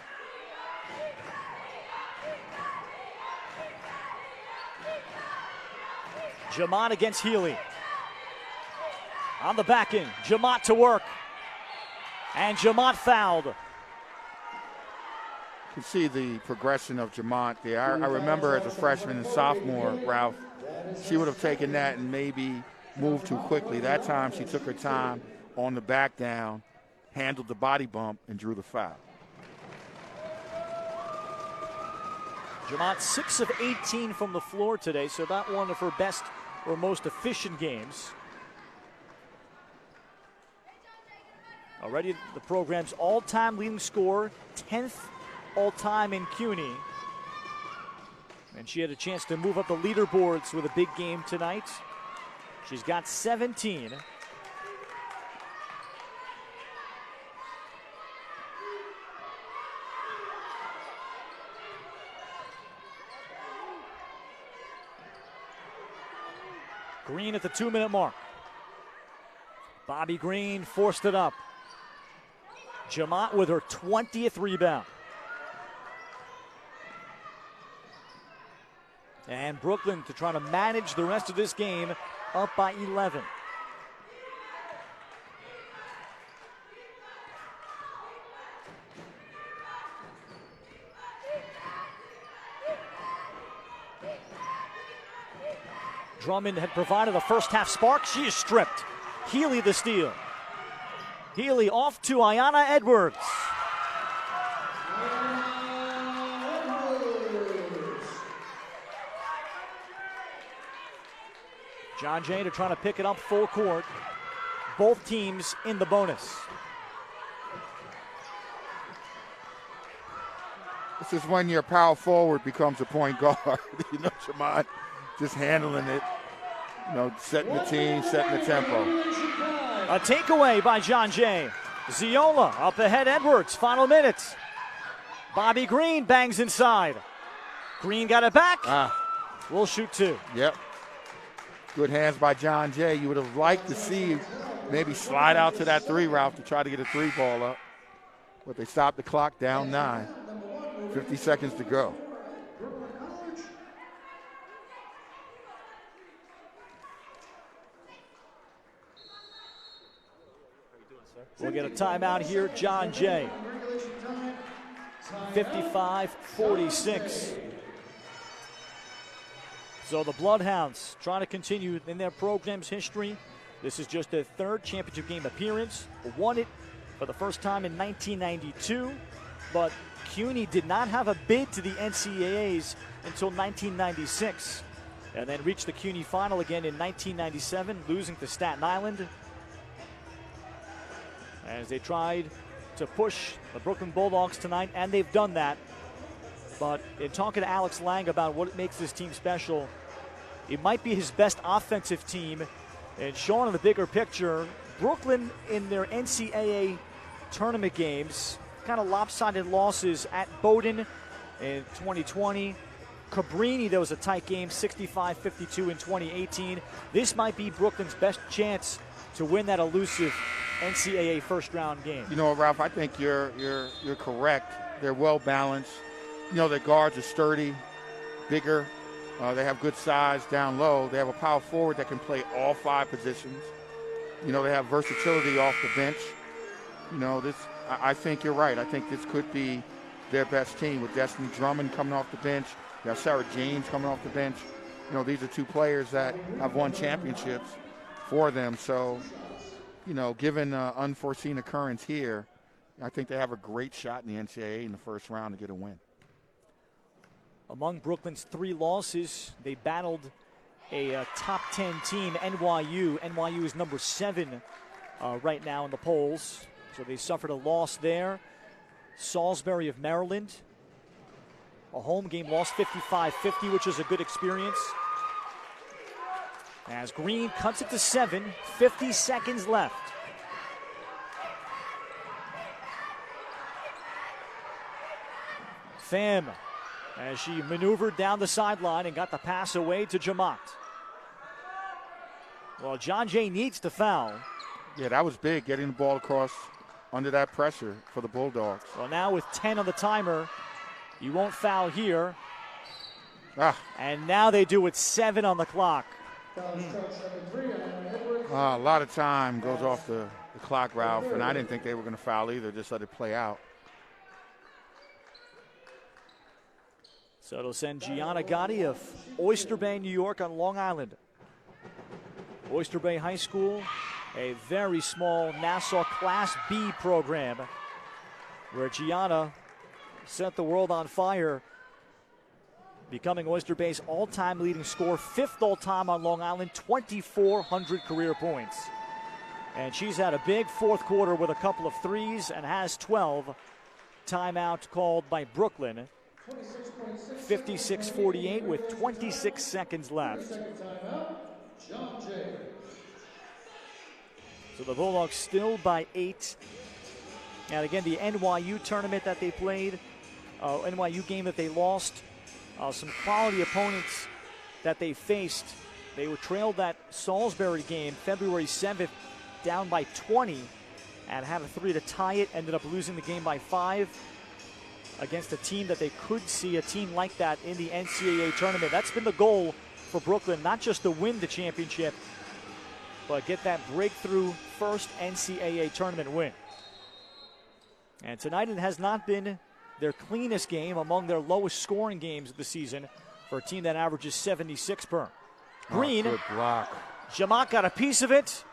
Jamont against Healy. On the back end, Jamont to work. And Jamont fouled. You can see the progression of Jamont there. I remember as a freshman and sophomore, Ralph, she would have taken that and maybe moved too quickly. That time she took her time on the back down, handled the body bump, and drew the foul. Jamont 6 of 18 from the floor today, so about one of her best or most efficient games. Already the program's all-time leading scorer, 10th all-time in CUNY. And she had a chance to move up the leaderboards with a big game tonight. She's got 17. Green at the 2-minute mark. Bobby Green forced it up. Jamont with her 20th rebound. And Brooklyn to try to manage the rest of this game, up by 11. Drummond had provided a first half spark. She is stripped. Healy the steal. Healy off to Ayanna Edwards. John Jay to try to pick it up full court. Both teams in the bonus. This is when your power forward becomes a point guard. You know, Jamont just handling it, you know, setting the team, setting the tempo. A takeaway by John Jay. Ziola up ahead, Edwards, final minutes. Bobby Green bangs inside. Green got it back. We'll shoot 2. Yep. Good hands by John Jay. You would have liked to see maybe slide out to that 3 route to try to get a 3 ball up. But they stopped the clock down 9. 50 seconds to go. We'll get a timeout here, John Jay. 55-46. So the Bloodhounds trying to continue in their program's history. This is just their 3rd championship game appearance. Won it for the first time in 1992, but CUNY did not have a bid to the NCAAs until 1996, and then reached the CUNY final again in 1997, losing to Staten Island, as they tried to push the Brooklyn Bulldogs tonight, and they've done that. But in talking to Alex Lang about what makes this team special, it might be his best offensive team. And showing the bigger picture, Brooklyn in their NCAA tournament games, kind of lopsided losses at Bowdoin in 2020. Cabrini, that was a tight game, 65-52 in 2018. This might be Brooklyn's best chance to win that elusive NCAA first-round game. You know, Ralph, I think you're correct. They're well balanced. You know, their guards are sturdy, bigger. They have good size down low. They have a power forward that can play all 5 positions. You know, they have versatility off the bench. You know, I think you're right. I think this could be their best team with Destiny Drummond coming off the bench. You have Sarah James coming off the bench. You know, these are 2 players that have won championships for them. So, you know, given an unforeseen occurrence here, I think they have a great shot in the NCAA in the first round to get a win. Among Brooklyn's 3 losses, they battled a top 10 team, NYU. NYU is number 7 right now in the polls, so they suffered a loss there. Salisbury of Maryland, a home game loss 55-50, which is a good experience. As Green cuts it to 7, 50 seconds left. Pham, as she maneuvered down the sideline and got the pass away to Jamont. Well, John Jay needs to foul. Yeah, that was big, getting the ball across under that pressure for the Bulldogs. Well, now with 10 on the timer, you won't foul here. And now they do with 7 on the clock. A lot of time goes off the clock, Ralph, and I didn't think they were going to foul either, just let it play out. So it'll send Gianna Gotti of Oyster Bay, New York on Long Island. Oyster Bay High School, a very small Nassau Class B program where Gianna set the world on fire, becoming Oyster Bay's all-time leading scorer, 5th all-time on Long Island, 2,400 career points. And she's had a big 4th quarter with a couple of threes and has 12. Timeout called by Brooklyn. 56-48 with 26 seconds left. So the Bulldogs still by 8. And again, the NYU tournament that they played, NYU game that they lost, some quality opponents that they faced. They were trailed that Salisbury game February 7th down by 20 and had a 3 to tie it, ended up losing the game by 5 against a team that they could see, a team like that in the NCAA tournament. That's been the goal for Brooklyn, not just to win the championship, but get that breakthrough first NCAA tournament win. And tonight it has not been their cleanest game, among their lowest scoring games of the season for a team that averages 76 per. Green, good block. Jamont got a piece of it.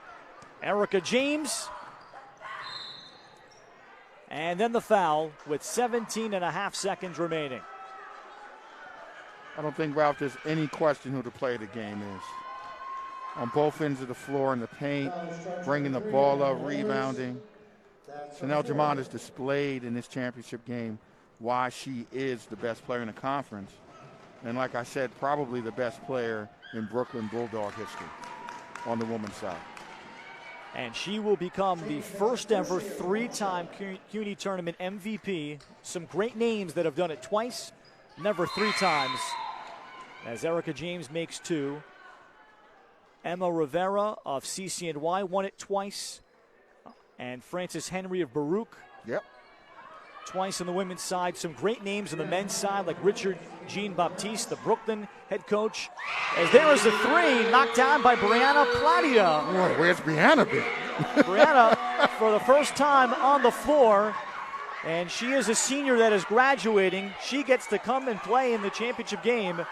Erica James. And then the foul with 17 and a half seconds remaining. I don't think, Ralph, there's any question who the player of the game is. On both ends of the floor in the paint, bringing the ball up, rebounding. Chanel Jamont has displayed in this championship game why she is the best player in the conference. And like I said, probably the best player in Brooklyn Bulldog history on the women's side. And she will become the first ever 3-time CUNY tournament MVP. Some great names that have done it twice, never 3 times. As Erica James makes 2. Emma Rivera of CCNY won it twice. And Frances Henry of Baruch. Yep. Twice on the women's side. Some great names on the men's side, like Richard Jean-Baptiste, the Brooklyn head coach. As there is a 3 knocked down by Brianna Platia. Boy, where's Brianna been? Brianna, for the first time on the floor, and she is a senior that is graduating. She gets to come and play in the championship game.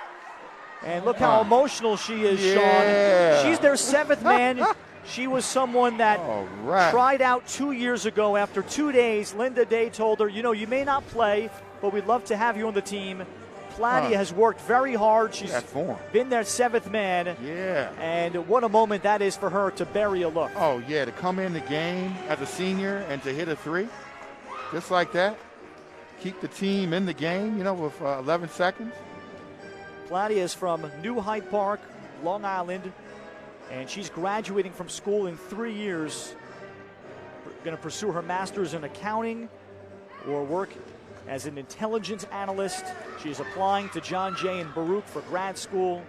And look how emotional she is, Sean. She's their 7th man. She was someone that tried out 2 years ago. After 2 days, Linda Day told her, you know, you may not play, but we'd love to have you on the team. Platia has worked very hard. She's been their 7th man. Yeah. And what a moment that is for her to bury a look. Oh, yeah, to come in the game as a senior and to hit a 3, just like that. Keep the team in the game, you know, with 11 seconds. Platia is from New Hyde Park, Long Island, and she's graduating from school in 3 years. Going to pursue her master's in accounting or work as an intelligence analyst. She's applying to John Jay in Baruch for grad school.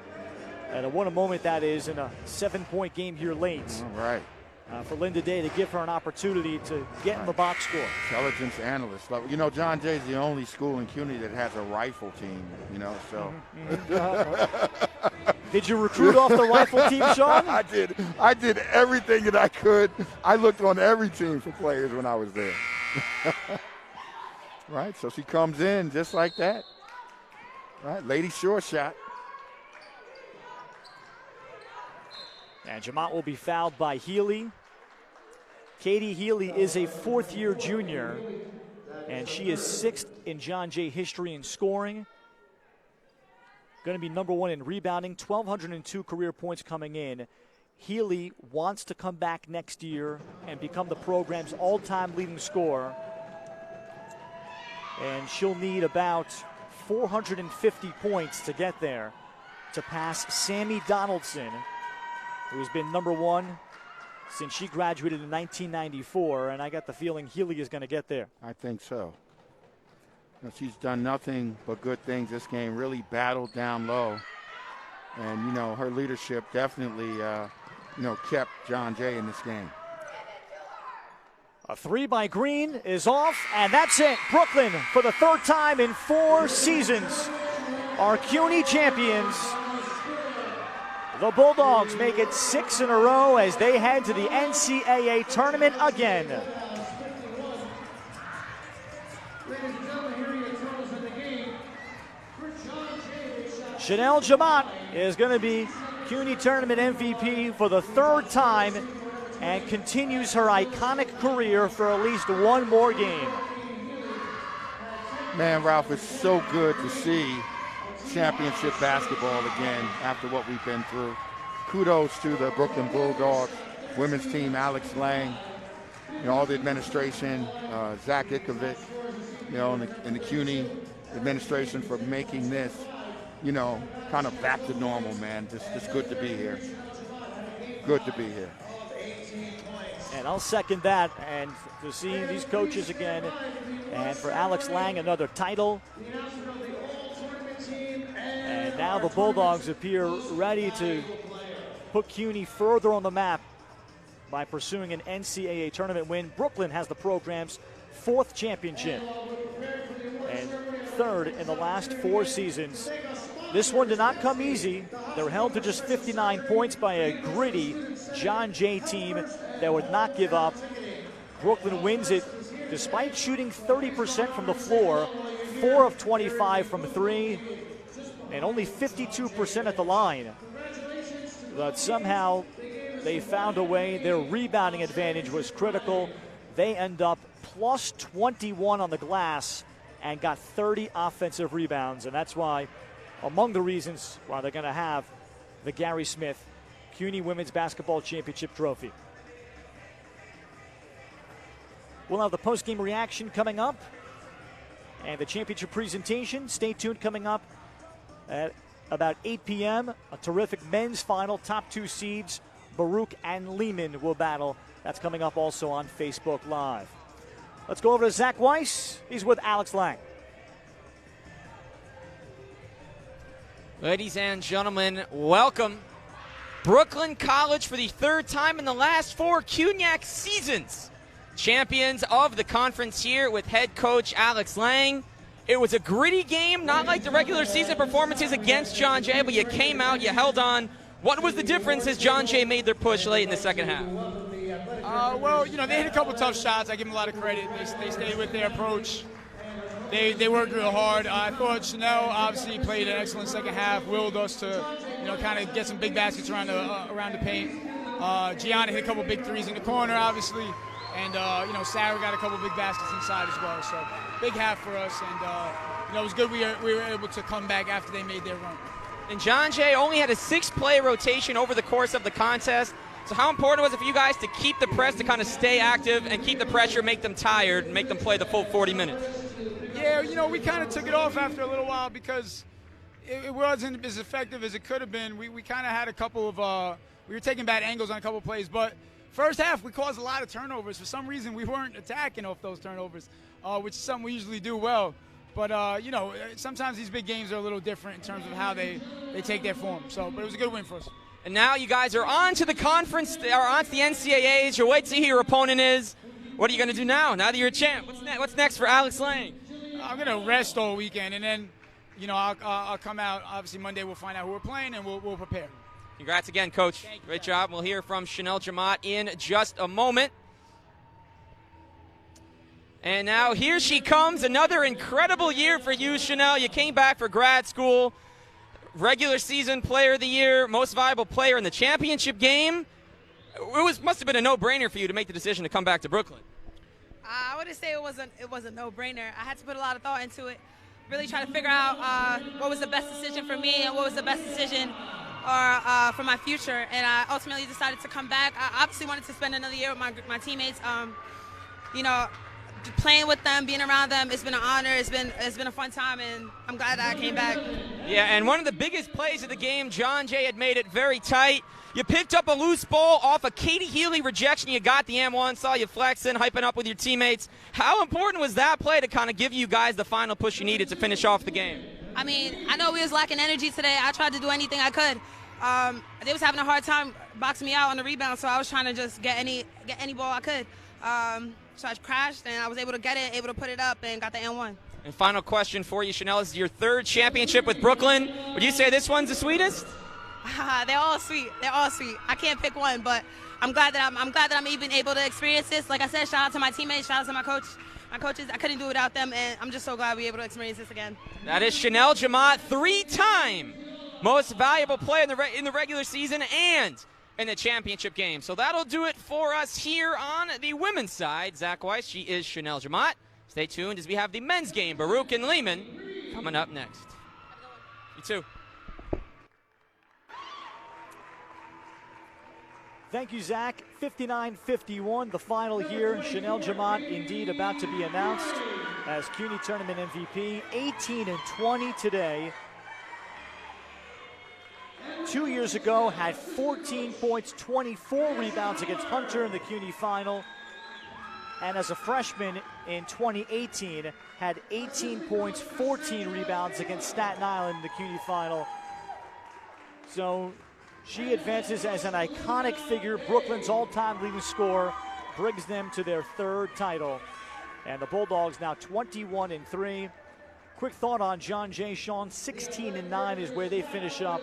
And what a moment that is in a 7-point game here late. All right. for Linda Day to give her an opportunity to get in the box score. Intelligence analyst level. You know, John Jay's the only school in CUNY that has a rifle team, you know, so. Did you recruit off the rifle team, Sean? I did. I did everything that I could. I looked on every team for players when I was there. Right, so she comes in just like that. Right, lady short shot. And Jamont will be fouled by Healy. Katie Healy is a fourth-year junior, and she is 6th in John Jay history in scoring. Going to be number 1 in rebounding, 1,202 career points coming in. Healy wants to come back next year and become the program's all-time leading scorer. And she'll need about 450 points to get there to pass Sammy Donaldson, who's been number 1 since she graduated in 1994, and I got the feeling Healy is going to get there. I think so. You know, she's done nothing but good things this game, really battled down low. And, you know, her leadership definitely, you know, kept John Jay in this game. A 3 by Green is off, and that's it. Brooklyn, for the 3rd time in 4 seasons, are CUNY champions. The Bulldogs make it 6 in a row as they head to the NCAA tournament again. Chanel Jamont is going to be CUNY tournament MVP for the 3rd time and continues her iconic career for at least 1 more game. Man, Ralph, it's so good to see championship basketball again after what we've been through. Kudos to the Brooklyn Bulldogs women's team, Alex Lang, you know, all the administration, Zach Ikovic, you know, and the CUNY administration for making this, you know, kind of back to normal, man. Just good to be here. Good to be here. And I'll second that, and to see these coaches again, and for Alex Lang, another title. And now the Bulldogs appear ready to put CUNY further on the map by pursuing an NCAA tournament win. Brooklyn has the program's 4th championship and 3rd in the last 4 seasons. This one did not come easy. They were held to just 59 points by a gritty John Jay team that would not give up. Brooklyn wins it despite shooting 30% from the floor, 4 of 25 from 3, and only 52% at the line. But somehow they found a way. Their rebounding advantage was critical. They end up plus 21 on the glass and got 30 offensive rebounds, and that's why, among the reasons why they're going to have the Gary Smith CUNY Women's Basketball Championship trophy. We'll have the post-game reaction coming up and the championship presentation. Stay tuned, coming up at about 8 p.m. A terrific men's final. Top 2 seeds, Baruch and Lehman, will battle. That's coming up also on Facebook Live. Let's go over to Zach Weiss. He's with Alex Lang. Ladies and gentlemen, welcome. Brooklyn College for the 3rd time in the last 4 CUNYAC seasons. Champions of the conference here with head coach Alex Lang. It was a gritty game, not like the regular season performances against John Jay, but you came out, you held on. What was the difference as John Jay made their push late in the second half? Well, you know, they hit a couple tough shots. I give them a lot of credit. They stayed with their approach. They worked real hard. I thought Chanel obviously played an excellent second half, willed us to, you know, kind of get some big baskets around the paint. Gianna hit a couple big threes in the corner, obviously. And, you know, Sarah got a couple big baskets inside as well. So big half for us. And, you know, it was good we were able to come back after they made their run. And John Jay only had a 6-play rotation over the course of the contest. So how important was it for you guys to keep the press, to kind of stay active and keep the pressure, make them tired, and make them play the full 40 minutes? Yeah, you know, we kind of took it off after a little while because it wasn't as effective as it could have been. We kind of had a couple of we were taking bad angles on a couple of plays, but first half we caused a lot of turnovers. For some reason, we weren't attacking off those turnovers, which is something we usually do well. But, you know, sometimes these big games are a little different in terms of how they take their form. So, but it was a good win for us. And now you guys are on to the conference, or on to the NCAAs. You'll wait to see who your opponent is. What are you going to do now that you're a champ? What's next for Alex Lang? I'm going to rest all weekend, and then, I'll come out. Obviously, Monday we'll find out who we're playing, and we'll prepare. Congrats again, Coach. Great job. We'll hear from Chanel Jamat in just a moment. And now here she comes. Another incredible year for you, Chanel. You came back for grad school. Regular season player of the year, most valuable player in the championship game. It must have been a no-brainer for you to make the decision to come back to Brooklyn. I wouldn't say it was a no-brainer. I had to put a lot of thought into it, really try to figure out what was the best decision for me and what was the best decision for my future. And I ultimately decided to come back. I obviously wanted to spend another year with my teammates. Playing with them, being around them, it's been an honor. It's been a fun time, and I'm glad that I came back. Yeah, and one of the biggest plays of the game, John Jay had made it very tight. You picked up a loose ball off a Katie Healy rejection. You got the M1, saw you flexing, hyping up with your teammates. How important was that play to kind of give you guys the final push you needed to finish off the game? I mean, I know we was lacking energy today. I tried to do anything I could. They was having a hard time boxing me out on the rebound, so I was trying to just get any ball I could. So I crashed, and I was able to get it, able to put it up, and got the N1. And final question for you, Chanel. This is your third championship with Brooklyn. Would you say this one's the sweetest? They're all sweet. They're all sweet. I can't pick one, but I'm glad that I'm even able to experience this. Like I said, shout out to my teammates, shout out to my coaches. I couldn't do it without them, and I'm just so glad we were able to experience this again. That is Chanel Jamat, 3-time most valuable player in the regular season and in the championship game. So that'll do it for us here on the women's side. Zach Weiss, she is Chanel Jamat. Stay tuned as we have the men's game, Baruch and Lehman, coming up next. You too. Thank you, Zach. 59-51, the final here. Chanel Jamat indeed about to be announced as CUNY Tournament MVP. 18-20 today. 2 years ago, had 14 points, 24 rebounds against Hunter in the CUNY final. And as a freshman in 2018, had 18 points, 14 rebounds against Staten Island in the CUNY final. So she advances as an iconic figure. Brooklyn's all-time leading scorer, brings them to their third title. And the Bulldogs now 21-3. Quick thought on John Jay, Sean, 16-9 is where they finish up.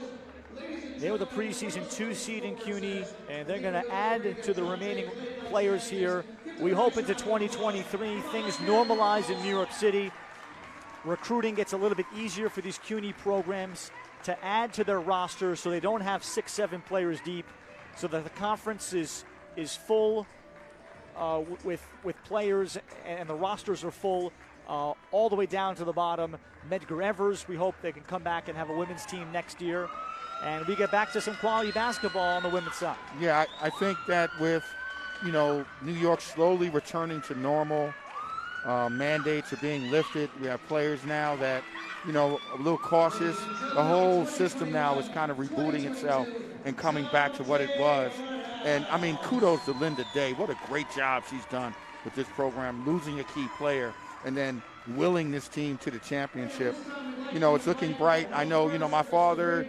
They were the preseason 2 seed in CUNY, and they're going to add to the remaining players here. We hope into 2023 things normalize in New York City. Recruiting gets a little bit easier for these CUNY programs to add to their roster so they don't have 6-7 players deep, so that the conference is full with players and the rosters are full all the way down to the bottom. Medgar Evers, we hope they can come back and have a women's team next year. And we get back to some quality basketball on the women's side. Yeah, I think that with, New York slowly returning to normal, mandates are being lifted. We have players now that, a little cautious. The whole system now is kind of rebooting itself and coming back to what it was. And, kudos to Linda Day. What a great job she's done with this program, losing a key player and then willing this team to the championship. It's looking bright. I know, my father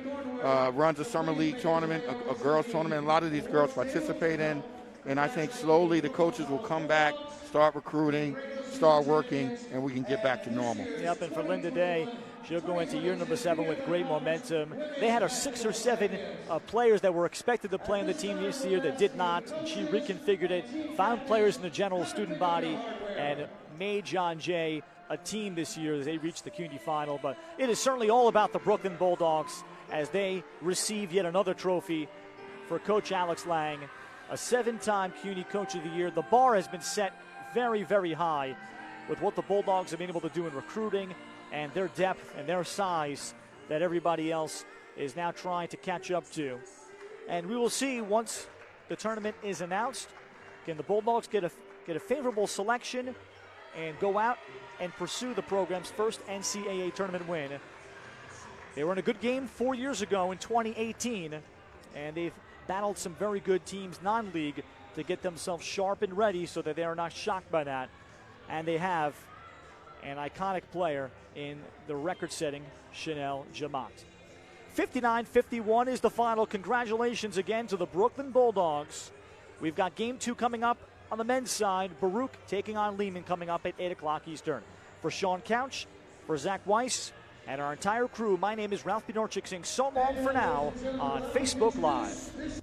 runs a summer league tournament, a girls tournament. A lot of these girls participate in. And I think slowly the coaches will come back, start recruiting, start working, and we can get back to normal. Yep, and for Linda Day, she'll go into year number 7 with great momentum. They had 6 or 7 players that were expected to play on the team this year that did not, and she reconfigured it, found players in the general student body, and made John Jay a team this year as they reached the CUNY final. But it is certainly all about the Brooklyn Bulldogs as they receive yet another trophy for Coach Alex Lang, a 7-time CUNY Coach of the Year. The bar has been set very, very high with what the Bulldogs have been able to do in recruiting and their depth and their size that everybody else is now trying to catch up to. And we will see once the tournament is announced, can the Bulldogs get a favorable selection and go out and pursue the program's first NCAA tournament win. They were in a good game 4 years ago in 2018, and they've battled some very good teams non-league to get themselves sharp and ready so that they are not shocked by that. And they have an iconic player in the record-setting Chanel Jamat. 59-51 is the final. Congratulations again to the Brooklyn Bulldogs. We've got game 2 coming up on the men's side. Baruch taking on Lehman coming up at 8 o'clock Eastern. For Sean Couch, for Zach Weiss, and our entire crew, my name is Ralph Bednarczyk saying so long for now on Facebook Live.